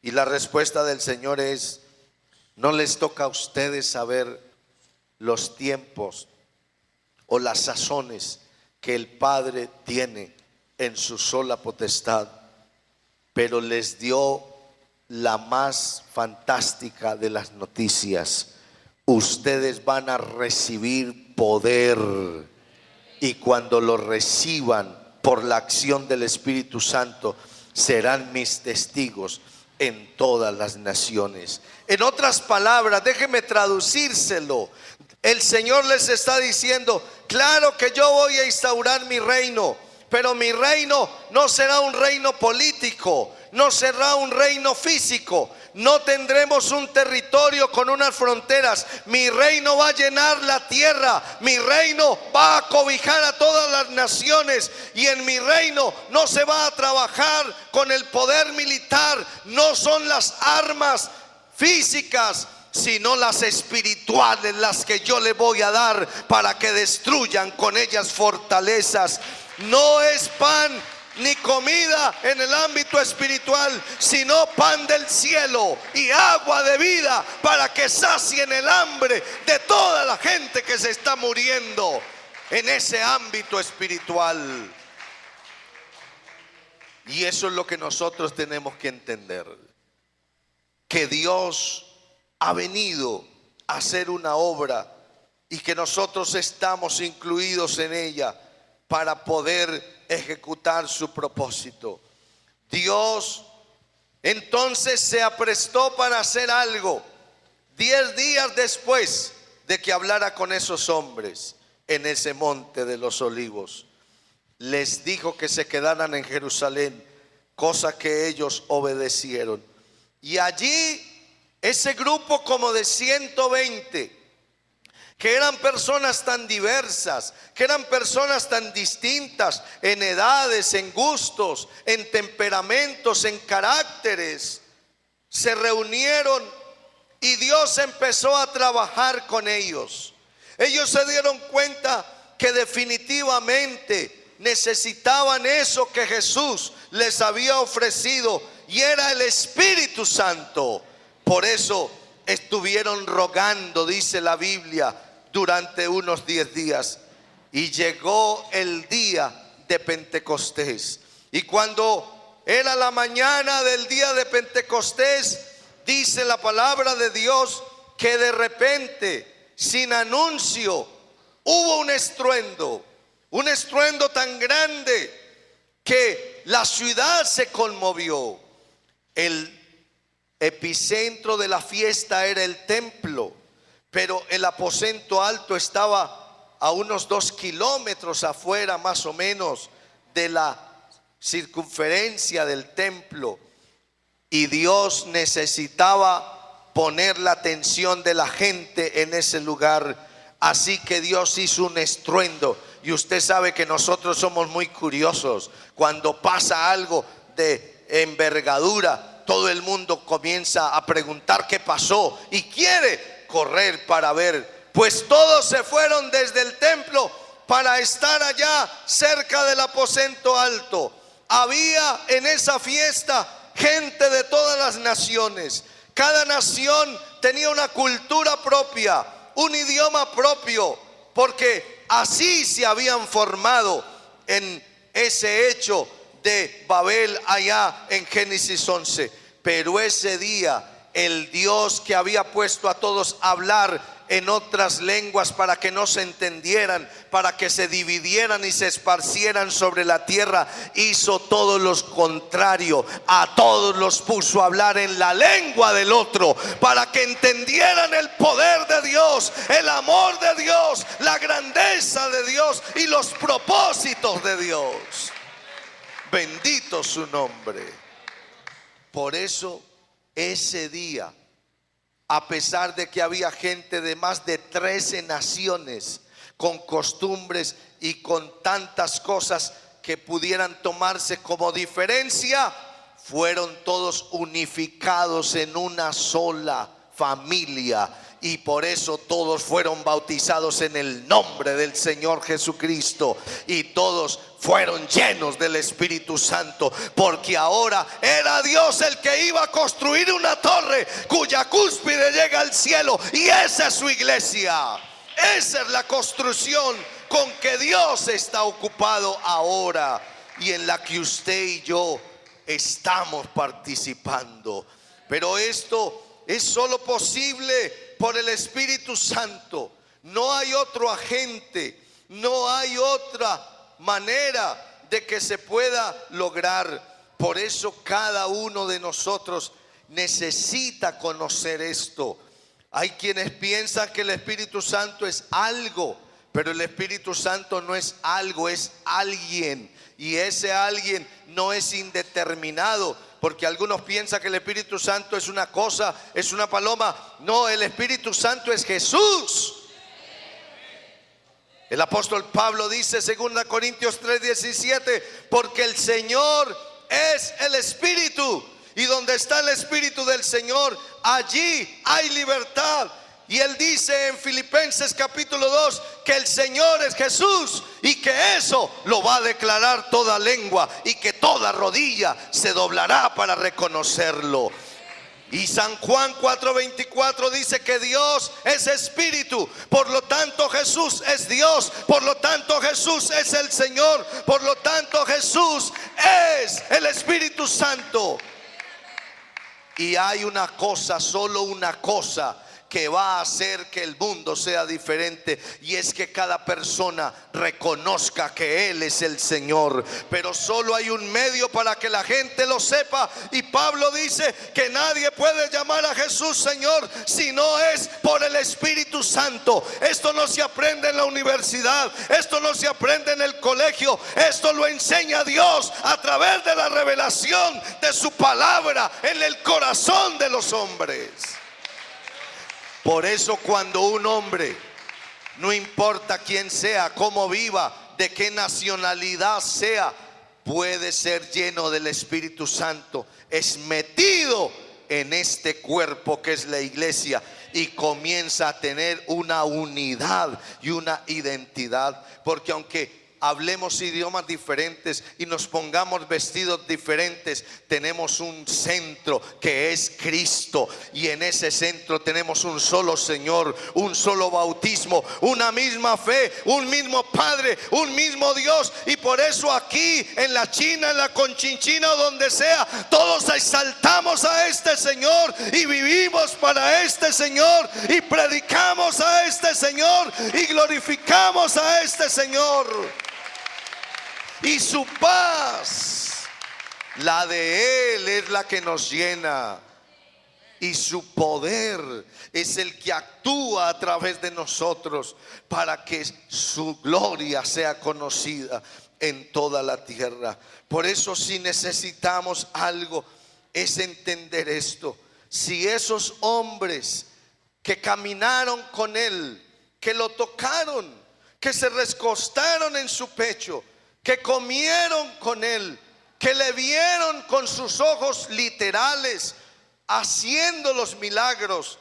Y la respuesta del Señor es: no les toca a ustedes saber los tiempos o las sazones que el Padre tiene en su sola potestad, pero les dio la más fantástica de las noticias: ustedes van a recibir poder, y cuando lo reciban por la acción del Espíritu Santo, serán mis testigos en todas las naciones. En otras palabras, déjeme traducírselo. El Señor les está diciendo: claro que yo voy a instaurar mi reino, pero mi reino no será un reino político, no será un reino físico, no tendremos un territorio con unas fronteras. Mi reino va a llenar la tierra, mi reino va a cobijar a todas las naciones, y en mi reino no se va a trabajar con el poder militar. No son las armas físicas, sino las espirituales las que yo le voy a dar para que destruyan con ellas fortalezas. No es pan ni comida en el ámbito espiritual, sino pan del cielo y agua de vida para que sacien el hambre de toda la gente que se está muriendo en ese ámbito espiritual. Y eso es lo que nosotros tenemos que entender: que Dios ha venido a hacer una obra y que nosotros estamos incluidos en ella para poder ejecutar su propósito. Dios entonces se aprestó para hacer algo 10 días después de que hablara con esos hombres en ese monte de los olivos. Les dijo que se quedaran en Jerusalén, cosa que ellos obedecieron. Y allí ese grupo como de 120, que eran personas tan diversas, que eran personas tan distintas en edades, en gustos, en temperamentos, en caracteres, se reunieron y Dios empezó a trabajar con ellos. Ellos se dieron cuenta que definitivamente necesitaban eso que Jesús les había ofrecido, y era el Espíritu Santo. Por eso estuvieron rogando, dice la Biblia, durante unos 10 días. Y llegó el día de Pentecostés. Y cuando era la mañana del día de Pentecostés, dice la palabra de Dios que de repente, sin anuncio, hubo un estruendo, un estruendo tan grande que la ciudad se conmovió. El epicentro de la fiesta era el templo, pero el aposento alto estaba a unos 2 kilómetros afuera más o menos de la circunferencia del templo, y Dios necesitaba poner la atención de la gente en ese lugar. Así que Dios hizo un estruendo. Y usted sabe que nosotros somos muy curiosos. Cuando pasa algo de envergadura, todo el mundo comienza a preguntar qué pasó y quiere correr para ver. Pues todos se fueron desde el templo para estar allá cerca del aposento alto. Había en esa fiesta gente de todas las naciones. Cada nación tenía una cultura propia, un idioma propio, porque así se habían formado en ese hecho de Babel allá en Génesis 11. Pero ese día el Dios que había puesto a todos a hablar en otras lenguas para que no se entendieran, para que se dividieran y se esparcieran sobre la tierra, hizo todo lo contrario. A todos los puso a hablar en la lengua del otro, para que entendieran el poder de Dios, el amor de Dios, la grandeza de Dios y los propósitos de Dios. Bendito su nombre. Por eso ese día, a pesar de que había gente de más de 13 naciones, con costumbres y con tantas cosas que pudieran tomarse como diferencia, fueron todos unificados en una sola familia. Y por eso todos fueron bautizados en el nombre del Señor Jesucristo. Y todos fueron llenos del Espíritu Santo, porque ahora era Dios el que iba a construir una torre cuya cúspide llega al cielo. Y esa es su iglesia. Esa es la construcción con que Dios está ocupado ahora, y en la que usted y yo estamos participando. Pero esto es solo posible por el Espíritu Santo. No hay otro agente, no hay otra manera de que se pueda lograr. Por eso cada uno de nosotros necesita conocer esto. Hay quienes piensan que el Espíritu Santo es algo, pero el Espíritu Santo no es algo, es alguien. Y ese alguien no es indeterminado, porque algunos piensan que el Espíritu Santo es una cosa, es una paloma. No, el Espíritu Santo es Jesús. El apóstol Pablo dice, 2 Corintios 3:17, porque el Señor es el Espíritu, y donde está el Espíritu del Señor, allí hay libertad. Y él dice en Filipenses capítulo 2 que el Señor es Jesús, y que eso lo va a declarar toda lengua, y que toda rodilla se doblará para reconocerlo. Y San Juan 4:24 dice que Dios es espíritu, por lo tanto Jesús es Dios, por lo tanto Jesús es el Señor, por lo tanto Jesús es el Espíritu Santo. Y hay una cosa, solo una cosa, que va a hacer que el mundo sea diferente, y es que cada persona reconozca que Él es el Señor. Pero solo hay un medio para que la gente lo sepa, y Pablo dice que nadie puede llamar a Jesús Señor si no es por el Espíritu Santo. Esto no se aprende en la universidad, esto no se aprende en el colegio, esto lo enseña Dios a través de la revelación de su palabra en el corazón de los hombres. Por eso cuando un hombre, no importa quién sea, cómo viva, de qué nacionalidad sea, puede ser lleno del Espíritu Santo, es metido en este cuerpo que es la iglesia, y comienza a tener una unidad y una identidad. Porque aunque hablemos idiomas diferentes y nos pongamos vestidos diferentes, tenemos un centro que es Cristo, y en ese centro tenemos un solo Señor, un solo bautismo, una misma fe, un mismo Padre, un mismo Dios. Y por eso aquí en la China, en la Conchinchina o donde sea, todos exaltamos a este Señor y vivimos para este Señor y predicamos a este Señor y glorificamos a este Señor. Y su paz, la de Él, es la que nos llena. Y su poder es el que actúa a través de nosotros para que su gloria sea conocida en toda la tierra. Por eso, si necesitamos algo, es entender esto. Si esos hombres que caminaron con Él, que lo tocaron, que se recostaron en su pecho, que comieron con Él, que le vieron con sus ojos literales, haciendo los milagros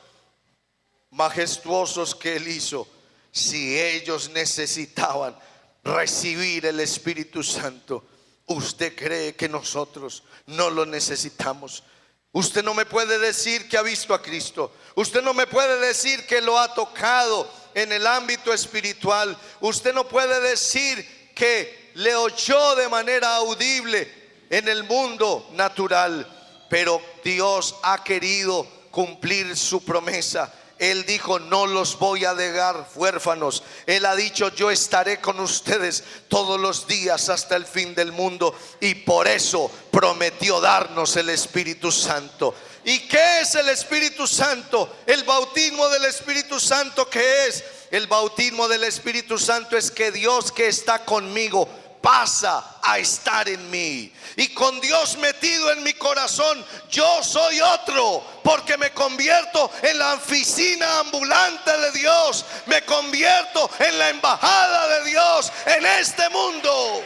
majestuosos que Él hizo, si ellos necesitaban recibir el Espíritu Santo, ¿usted cree que nosotros no lo necesitamos? Usted no me puede decir que ha visto a Cristo. Usted no me puede decir que lo ha tocado en el ámbito espiritual. Usted no puede decir que le oyó de manera audible en el mundo natural. Pero Dios ha querido cumplir su promesa. Él dijo: no los voy a dejar huérfanos. Él ha dicho: yo estaré con ustedes todos los días hasta el fin del mundo. Y por eso prometió darnos el Espíritu Santo. ¿Y qué es el Espíritu Santo? El bautismo del Espíritu Santo, ¿qué es? El bautismo del Espíritu Santo es que Dios, que está conmigo, pasa a estar en mí. Y con Dios metido en mi corazón, yo soy otro, porque me convierto en la oficina ambulante de Dios. Me convierto en la embajada de Dios en este mundo.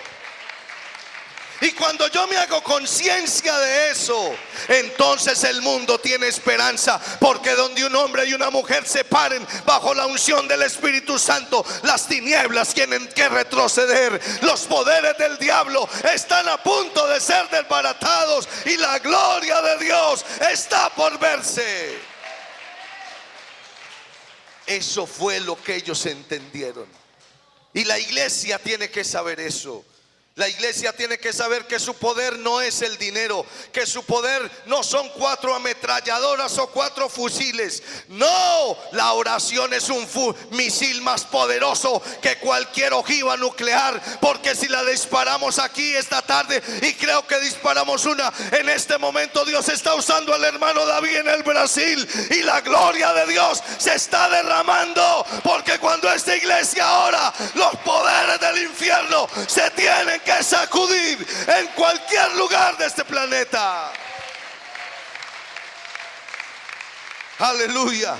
Y cuando yo me hago conciencia de eso, entonces el mundo tiene esperanza. Porque donde un hombre y una mujer se paren bajo la unción del Espíritu Santo, las tinieblas tienen que retroceder. Los poderes del diablo están a punto de ser desbaratados, y la gloria de Dios está por verse. Eso fue lo que ellos entendieron. Y la iglesia tiene que saber eso. La iglesia tiene que saber que su poder no es el dinero, que su poder no son 4 ametralladoras o 4 fusiles. No, la oración es un misil más poderoso que cualquier ojiva nuclear. Porque si la disparamos aquí esta tarde, y creo que disparamos una en este momento, Dios está usando al hermano David en el Brasil, y la gloria de Dios se está derramando. Porque cuando esta iglesia ora, los poderes del infierno se tienen que sacudir en cualquier lugar de este planeta. Aleluya.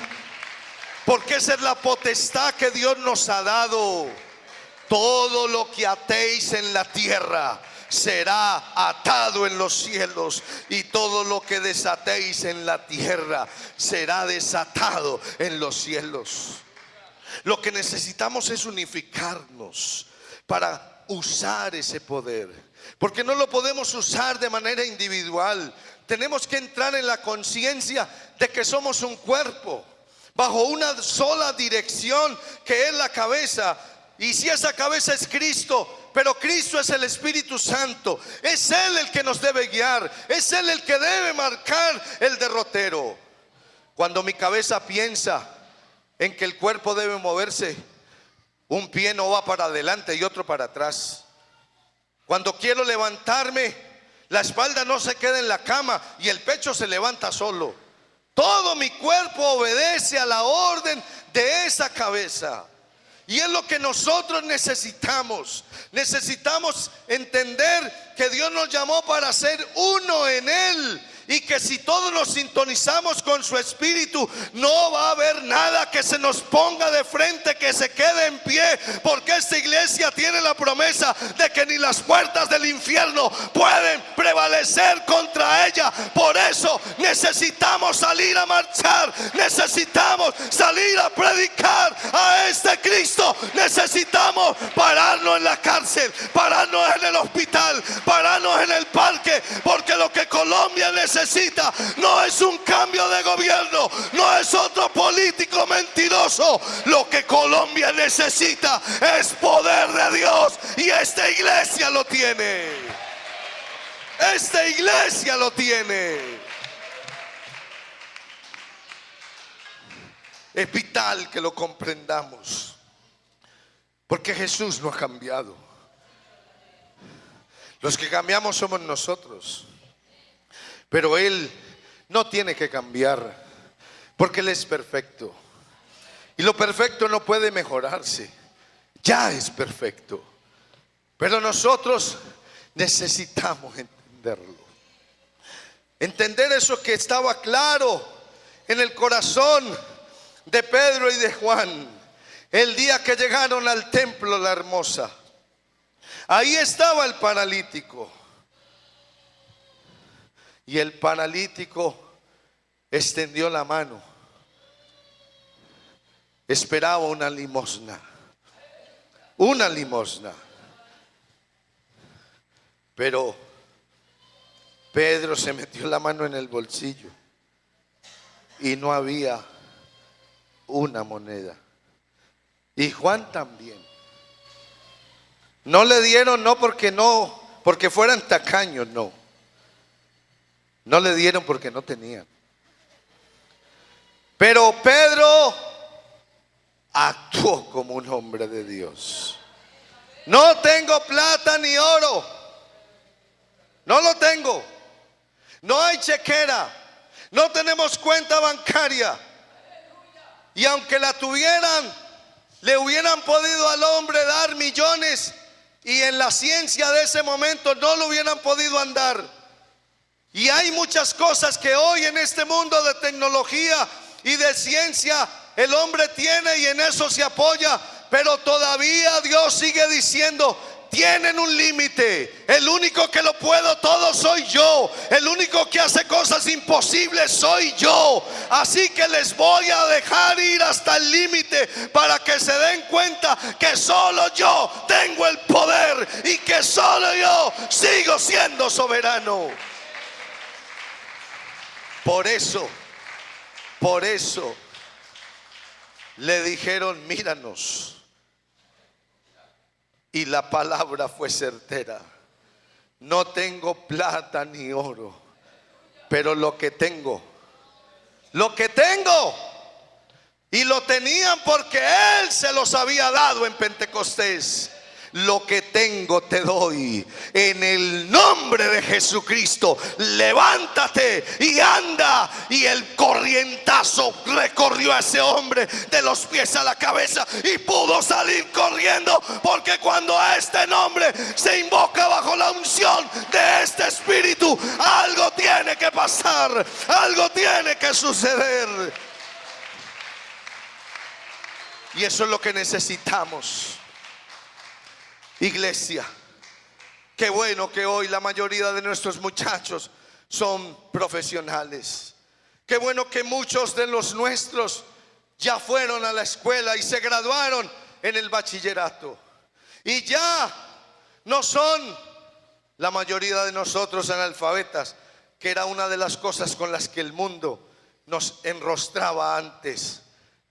Porque esa es la potestad que Dios nos ha dado. Todo lo que atéis en la tierra será atado en los cielos, y todo lo que desatéis en la tierra será desatado en los cielos. Lo que necesitamos es unificarnos para usar ese poder, porque no lo podemos usar de manera individual. Tenemos que entrar en la conciencia de que somos un cuerpo bajo una sola dirección, que es la cabeza. Y si esa cabeza es Cristo, pero Cristo es el Espíritu Santo, es Él el que nos debe guiar, es Él el que debe marcar el derrotero. Cuando mi cabeza piensa en que el cuerpo debe moverse, un pie no va para adelante y otro para atrás. Cuando quiero levantarme, la espalda no se queda en la cama y el pecho se levanta solo. Todo mi cuerpo obedece a la orden de esa cabeza. Y es lo que nosotros necesitamos. Necesitamos entender que Dios nos llamó para ser uno en Él. Y que si todos nos sintonizamos con su Espíritu, no va a haber nada que se nos ponga de frente que se quede en pie. Porque esta iglesia tiene la promesa de que ni las puertas del infierno pueden prevalecer contra ella. Por eso necesitamos salir a marchar, necesitamos salir a predicar a este Cristo. Necesitamos pararnos en la cárcel, pararnos en el hospital, pararnos en el parque. Porque lo que Colombia necesita no es un cambio de gobierno, no es otro político mentiroso. Lo que Colombia necesita es poder de Dios, y esta iglesia lo tiene. Esta iglesia lo tiene. Es vital que lo comprendamos, porque Jesús no ha cambiado. Los que cambiamos somos nosotros. Pero Él no tiene que cambiar, porque Él es perfecto. Y lo perfecto no puede mejorarse. Ya es perfecto. Pero nosotros necesitamos entenderlo. Entender eso que estaba claro en el corazón de Pedro y de Juan el día que llegaron al templo La Hermosa. Ahí estaba el paralítico. Y el paralítico extendió la mano. Esperaba una limosna. Una limosna. Pero Pedro se metió la mano en el bolsillo y no había una moneda. Y Juan también. No le dieron, no porque fueran tacaños, no. No le dieron porque no tenían. Pero Pedro actuó como un hombre de Dios. No tengo plata ni oro. No lo tengo. No hay chequera. No tenemos cuenta bancaria. Y aunque la tuvieran, le hubieran podido al hombre dar millones, y en la ciencia de ese momento no lo hubieran podido andar. Y hay muchas cosas que hoy en este mundo de tecnología y de ciencia el hombre tiene y en eso se apoya, pero todavía Dios sigue diciendo: tienen un límite. El único que lo puedo todo soy yo. El único que hace cosas imposibles soy yo. Así que les voy a dejar ir hasta el límite para que se den cuenta que solo yo tengo el poder y que solo yo sigo siendo soberano. Por eso le dijeron: míranos. Y la palabra fue certera: no tengo plata ni oro, pero lo que tengo, y lo tenían porque Él se los había dado en Pentecostés. Lo que tengo te doy. En el nombre de Jesucristo, levántate y anda. Y el corrientazo recorrió a ese hombre de los pies a la cabeza y pudo salir corriendo, porque cuando a este nombre se invoca bajo la unción de este Espíritu, algo tiene que pasar, algo tiene que suceder. Y eso es lo que necesitamos. Iglesia, qué bueno que hoy la mayoría de nuestros muchachos son profesionales. Qué bueno que muchos de los nuestros ya fueron a la escuela y se graduaron en el bachillerato. Y ya no son la mayoría de nosotros analfabetas, que era una de las cosas con las que el mundo nos enrostraba antes.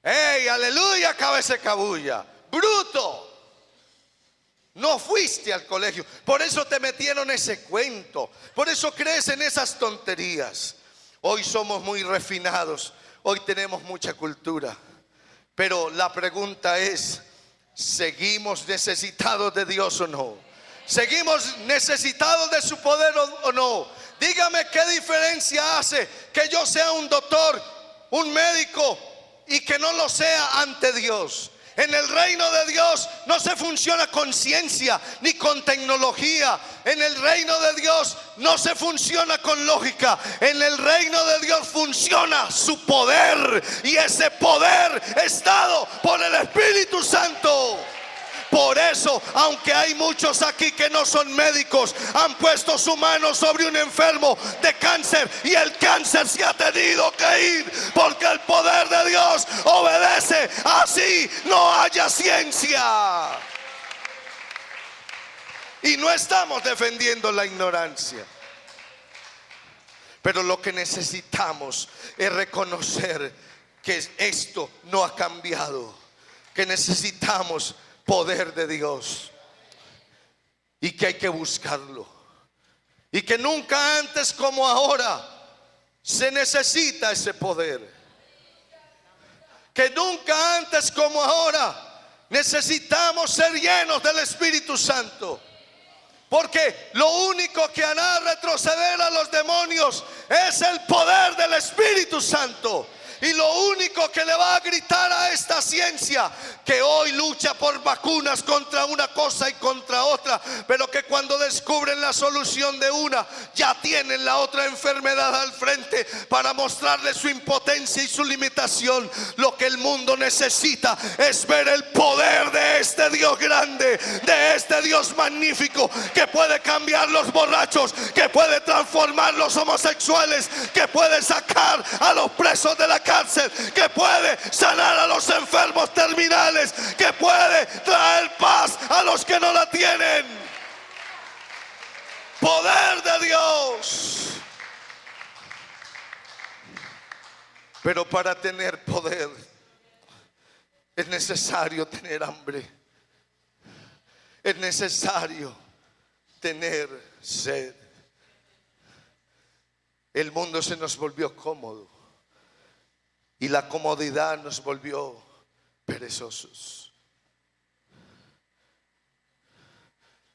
¡Ey, aleluya, cabeza cabulla! ¡Bruto! No fuiste al colegio, por eso te metieron ese cuento, por eso crees en esas tonterías. Hoy somos muy refinados, hoy tenemos mucha cultura, pero la pregunta es: ¿seguimos necesitados de Dios o no? ¿Seguimos necesitados de su poder o no? Dígame, ¿qué diferencia hace que yo sea un doctor, un médico, y que no lo sea ante Dios? En el reino de Dios no se funciona con ciencia ni con tecnología. En el reino de Dios no se funciona con lógica. En el reino de Dios funciona su poder, y ese poder es dado por el Espíritu Santo. Por eso, aunque hay muchos aquí que no son médicos, han puesto su mano sobre un enfermo de cáncer y el cáncer se ha tenido que ir, porque el poder de Dios obedece, así no haya ciencia. Y no estamos defendiendo la ignorancia, pero lo que necesitamos es reconocer que esto no ha cambiado, que necesitamos poder de Dios y que hay que buscarlo, y que nunca antes como ahora se necesita ese poder, que nunca antes como ahora necesitamos ser llenos del Espíritu Santo. Porque lo único que hará retroceder a los demonios es el poder del Espíritu Santo. Y lo único que le va a gritar a esta ciencia, que hoy lucha por vacunas contra una cosa y contra otra, pero que cuando descubren la solución de una, ya tienen la otra enfermedad al frente para mostrarle su impotencia y su limitación. Lo que el mundo necesita es ver el poder de este Dios grande, de este Dios magnífico, que puede cambiar los borrachos, que puede transformar los homosexuales, que puede sacar a los presos de la cárcel, que puede sanar a los enfermos terminales, que puede traer paz a los que no la tienen. Poder de Dios. Pero para tener poder es necesario tener hambre, es necesario tener sed. El mundo se nos volvió cómodo y la comodidad nos volvió perezosos.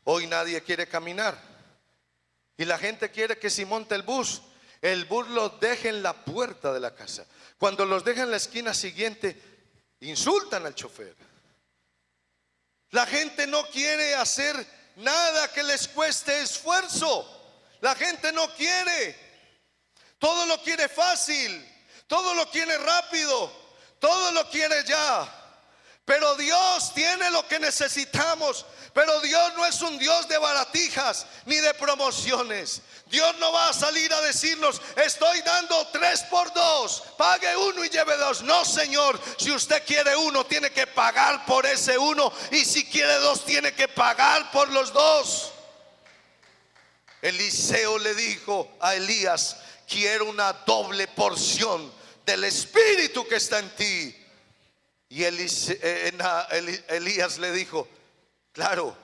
Hoy nadie quiere caminar y la gente quiere que si monta el bus los deje en la puerta de la casa. Cuando los deja en la esquina siguiente, insultan al chofer. La gente no quiere hacer nada que les cueste esfuerzo. La gente no quiere. Todo lo quiere fácil. Todo lo quiere rápido, todo lo quiere ya. Pero Dios tiene lo que necesitamos. Pero Dios no es un Dios de baratijas ni de promociones. Dios no va a salir a decirnos: estoy dando 3 por 2, pague 1 y lleve 2. No, Señor, si usted quiere 1, tiene que pagar por ese 1. Y si quiere 2, tiene que pagar por los 2. Eliseo le dijo a Elías: quiero una doble porción del Espíritu que está en ti. Y Elías le dijo: claro,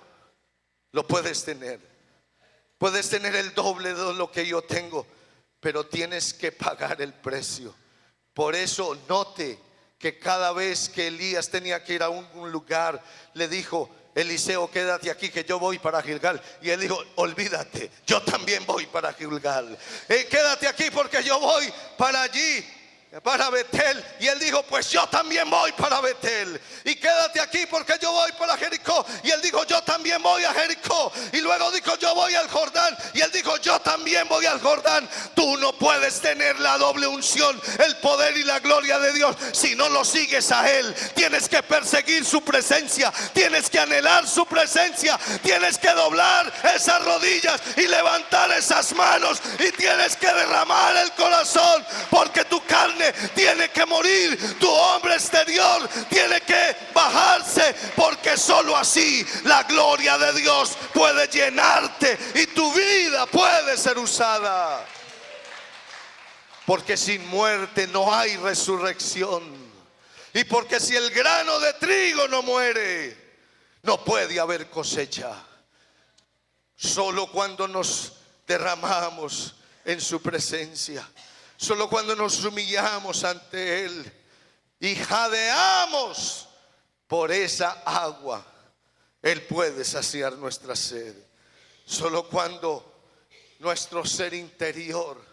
lo puedes tener. Puedes tener el doble de lo que yo tengo, pero tienes que pagar el precio. Por eso note que cada vez que Elías tenía que ir a un lugar, le dijo: Eliseo, quédate aquí que yo voy para Gilgal. Y él dijo: olvídate, yo también voy para Gilgal. Quédate aquí porque yo voy para allí, para Betel. Y él dijo: pues yo también voy para Betel. Y quédate aquí porque yo voy para Jericó. Y él dijo: yo también voy a Jericó. Y luego dijo: yo voy al Jordán. Y él dijo: yo también voy al Jordán. Tú no puedes tener la doble unción, el poder y la gloria de Dios, si no lo sigues a Él. Tienes que perseguir su presencia, tienes que anhelar su presencia, tienes que doblar esas rodillas y levantar esas manos, y tienes que derramar el corazón, porque tu carne tiene que morir, tu hombre exterior tiene que bajarse, porque solo así la gloria de Dios puede llenarte y tu vida puede ser usada. Porque sin muerte no hay resurrección, y porque si el grano de trigo no muere, no puede haber cosecha. Solo cuando nos derramamos en su presencia, solo cuando nos humillamos ante Él y jadeamos por esa agua, Él puede saciar nuestra sed. Solo cuando nuestro ser interior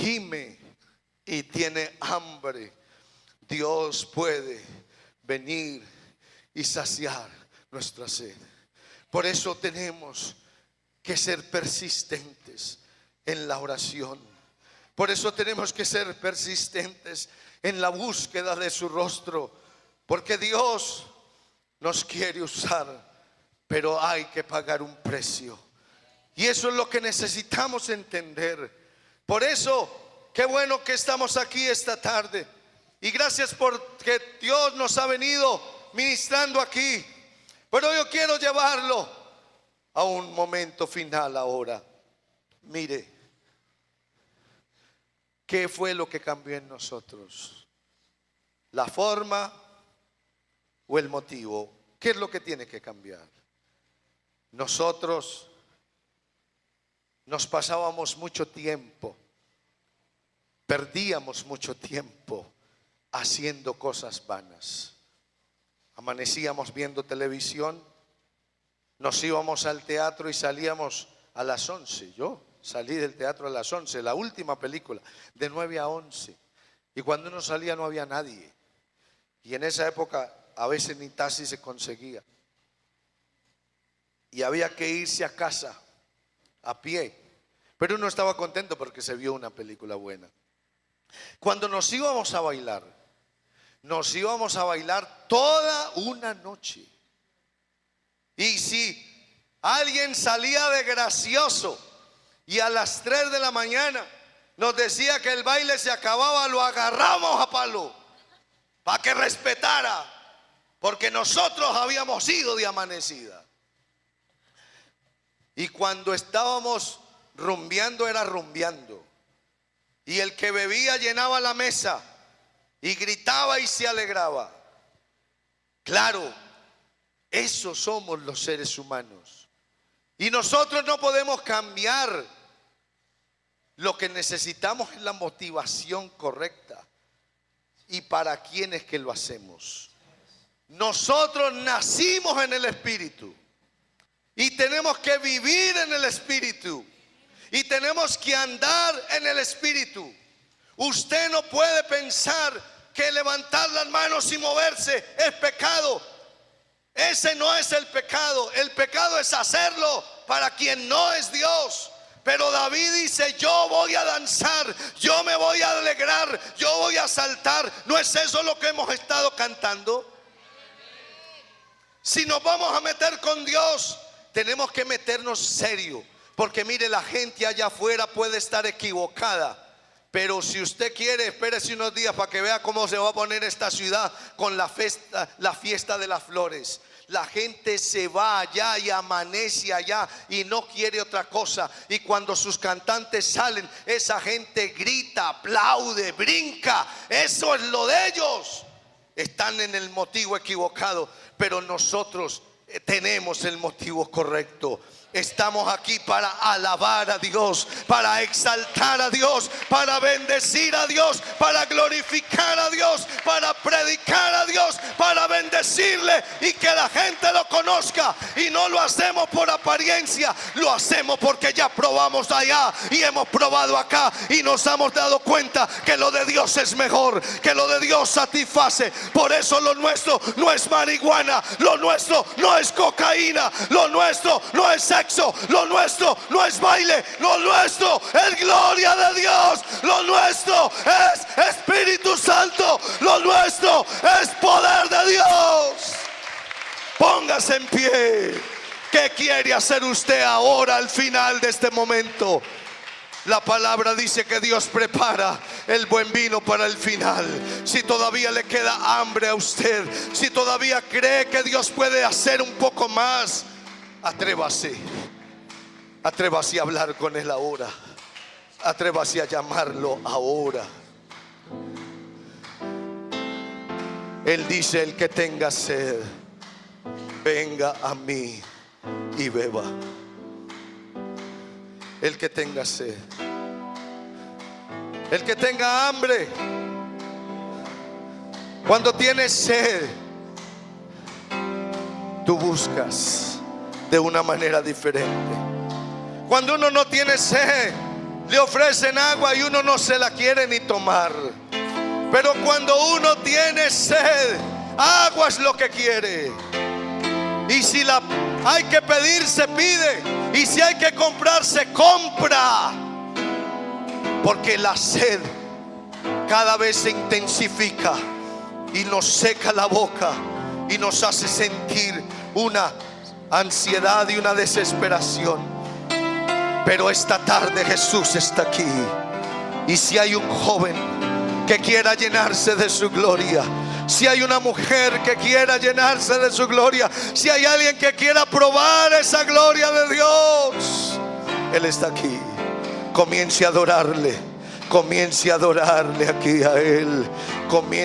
gime y tiene hambre, Dios puede venir y saciar nuestra sed. Por eso tenemos que ser persistentes en la oración. Por eso tenemos que ser persistentes en la búsqueda de su rostro, porque Dios nos quiere usar, pero hay que pagar un precio. Y eso es lo que necesitamos entender. Por eso, qué bueno que estamos aquí esta tarde. Y gracias porque Dios nos ha venido ministrando aquí. Pero yo quiero llevarlo a un momento final ahora. Mire, ¿qué fue lo que cambió en nosotros? ¿La forma o el motivo? ¿Qué es lo que tiene que cambiar? Nosotros nos pasábamos mucho tiempo, perdíamos mucho tiempo haciendo cosas vanas. Amanecíamos viendo televisión, Nos íbamos al teatro y salíamos a las 11. Yo salí del teatro a las 11, la última película, de 9 a 11. Y cuando uno salía no había nadie. Y en esa época a veces ni taxi se conseguía. Y había que irse a casa a pie. Pero uno estaba contento porque se vio una película buena. Cuando nos íbamos a bailar toda una noche. Y si alguien salía de gracioso y a las 3 de la mañana nos decía que el baile se acababa, lo agarramos a palo para que respetara, porque nosotros habíamos ido de amanecida. Y cuando estábamos rumbeando era rumbeando. Y el que bebía llenaba la mesa y gritaba y se alegraba. Claro, esos somos los seres humanos. Y nosotros no podemos cambiar. Lo que necesitamos es la motivación correcta. ¿Y para quién es que lo hacemos? Nosotros nacimos en el Espíritu. Y tenemos que vivir en el Espíritu. Y tenemos que andar en el Espíritu. Usted no puede pensar que levantar las manos y moverse es pecado. Ese no es el pecado. El pecado es hacerlo para quien no es Dios. Pero David dice: yo voy a danzar, yo me voy a alegrar, yo voy a saltar. ¿No es eso lo que hemos estado cantando? Si nos vamos a meter con Dios, tenemos que meternos serio. Porque mire, la gente allá afuera puede estar equivocada. Pero si usted quiere, espérese unos días para que vea cómo se va a poner esta ciudad con la fiesta de las flores. La gente se va allá y amanece allá y no quiere otra cosa. Y cuando sus cantantes salen, esa gente grita, aplaude, brinca. Eso es lo de ellos. Están en el motivo equivocado, pero nosotros tenemos el motivo correcto. Estamos aquí para alabar a Dios, para exaltar a Dios, para bendecir a Dios, para glorificar a Dios, para predicar a Dios, para bendecirle y que la gente lo conozca. Y no lo hacemos por apariencia, lo hacemos porque ya probamos allá y hemos probado acá y nos hemos dado cuenta que lo de Dios es mejor, que lo de Dios satisface. Por eso lo nuestro no es marihuana, lo nuestro no es cocaína, lo nuestro no es sexo, lo nuestro no es baile, lo nuestro es gloria de Dios, lo nuestro es Espíritu Santo, lo nuestro es poder de Dios. Póngase en pie. ¿Qué quiere hacer usted ahora al final de este momento? La palabra dice que Dios prepara el buen vino para el final. Si todavía le queda hambre a usted, si todavía cree que Dios puede hacer un poco más, atrévase a hablar con Él ahora. Atrévase a llamarlo ahora. Él dice: el que tenga sed, venga a mí y beba. El que tenga sed, el que tenga hambre. Cuando tienes sed, tú buscas de una manera diferente. Cuando uno no tiene sed, le ofrecen agua y uno no se la quiere ni tomar. Pero cuando uno tiene sed, agua es lo que quiere. Y si la hay que pedir, se pide. Y si hay que comprar, se compra. Porque la sed cada vez se intensifica y nos seca la boca y nos hace sentir una ansiedad y una desesperación. Pero esta tarde Jesús está aquí. Y si hay un joven que quiera llenarse de su gloria, si hay una mujer que quiera llenarse de su gloria, si hay alguien que quiera probar esa gloria de Dios, Él está aquí. Comience a adorarle. Comience a adorarle aquí a Él. Comience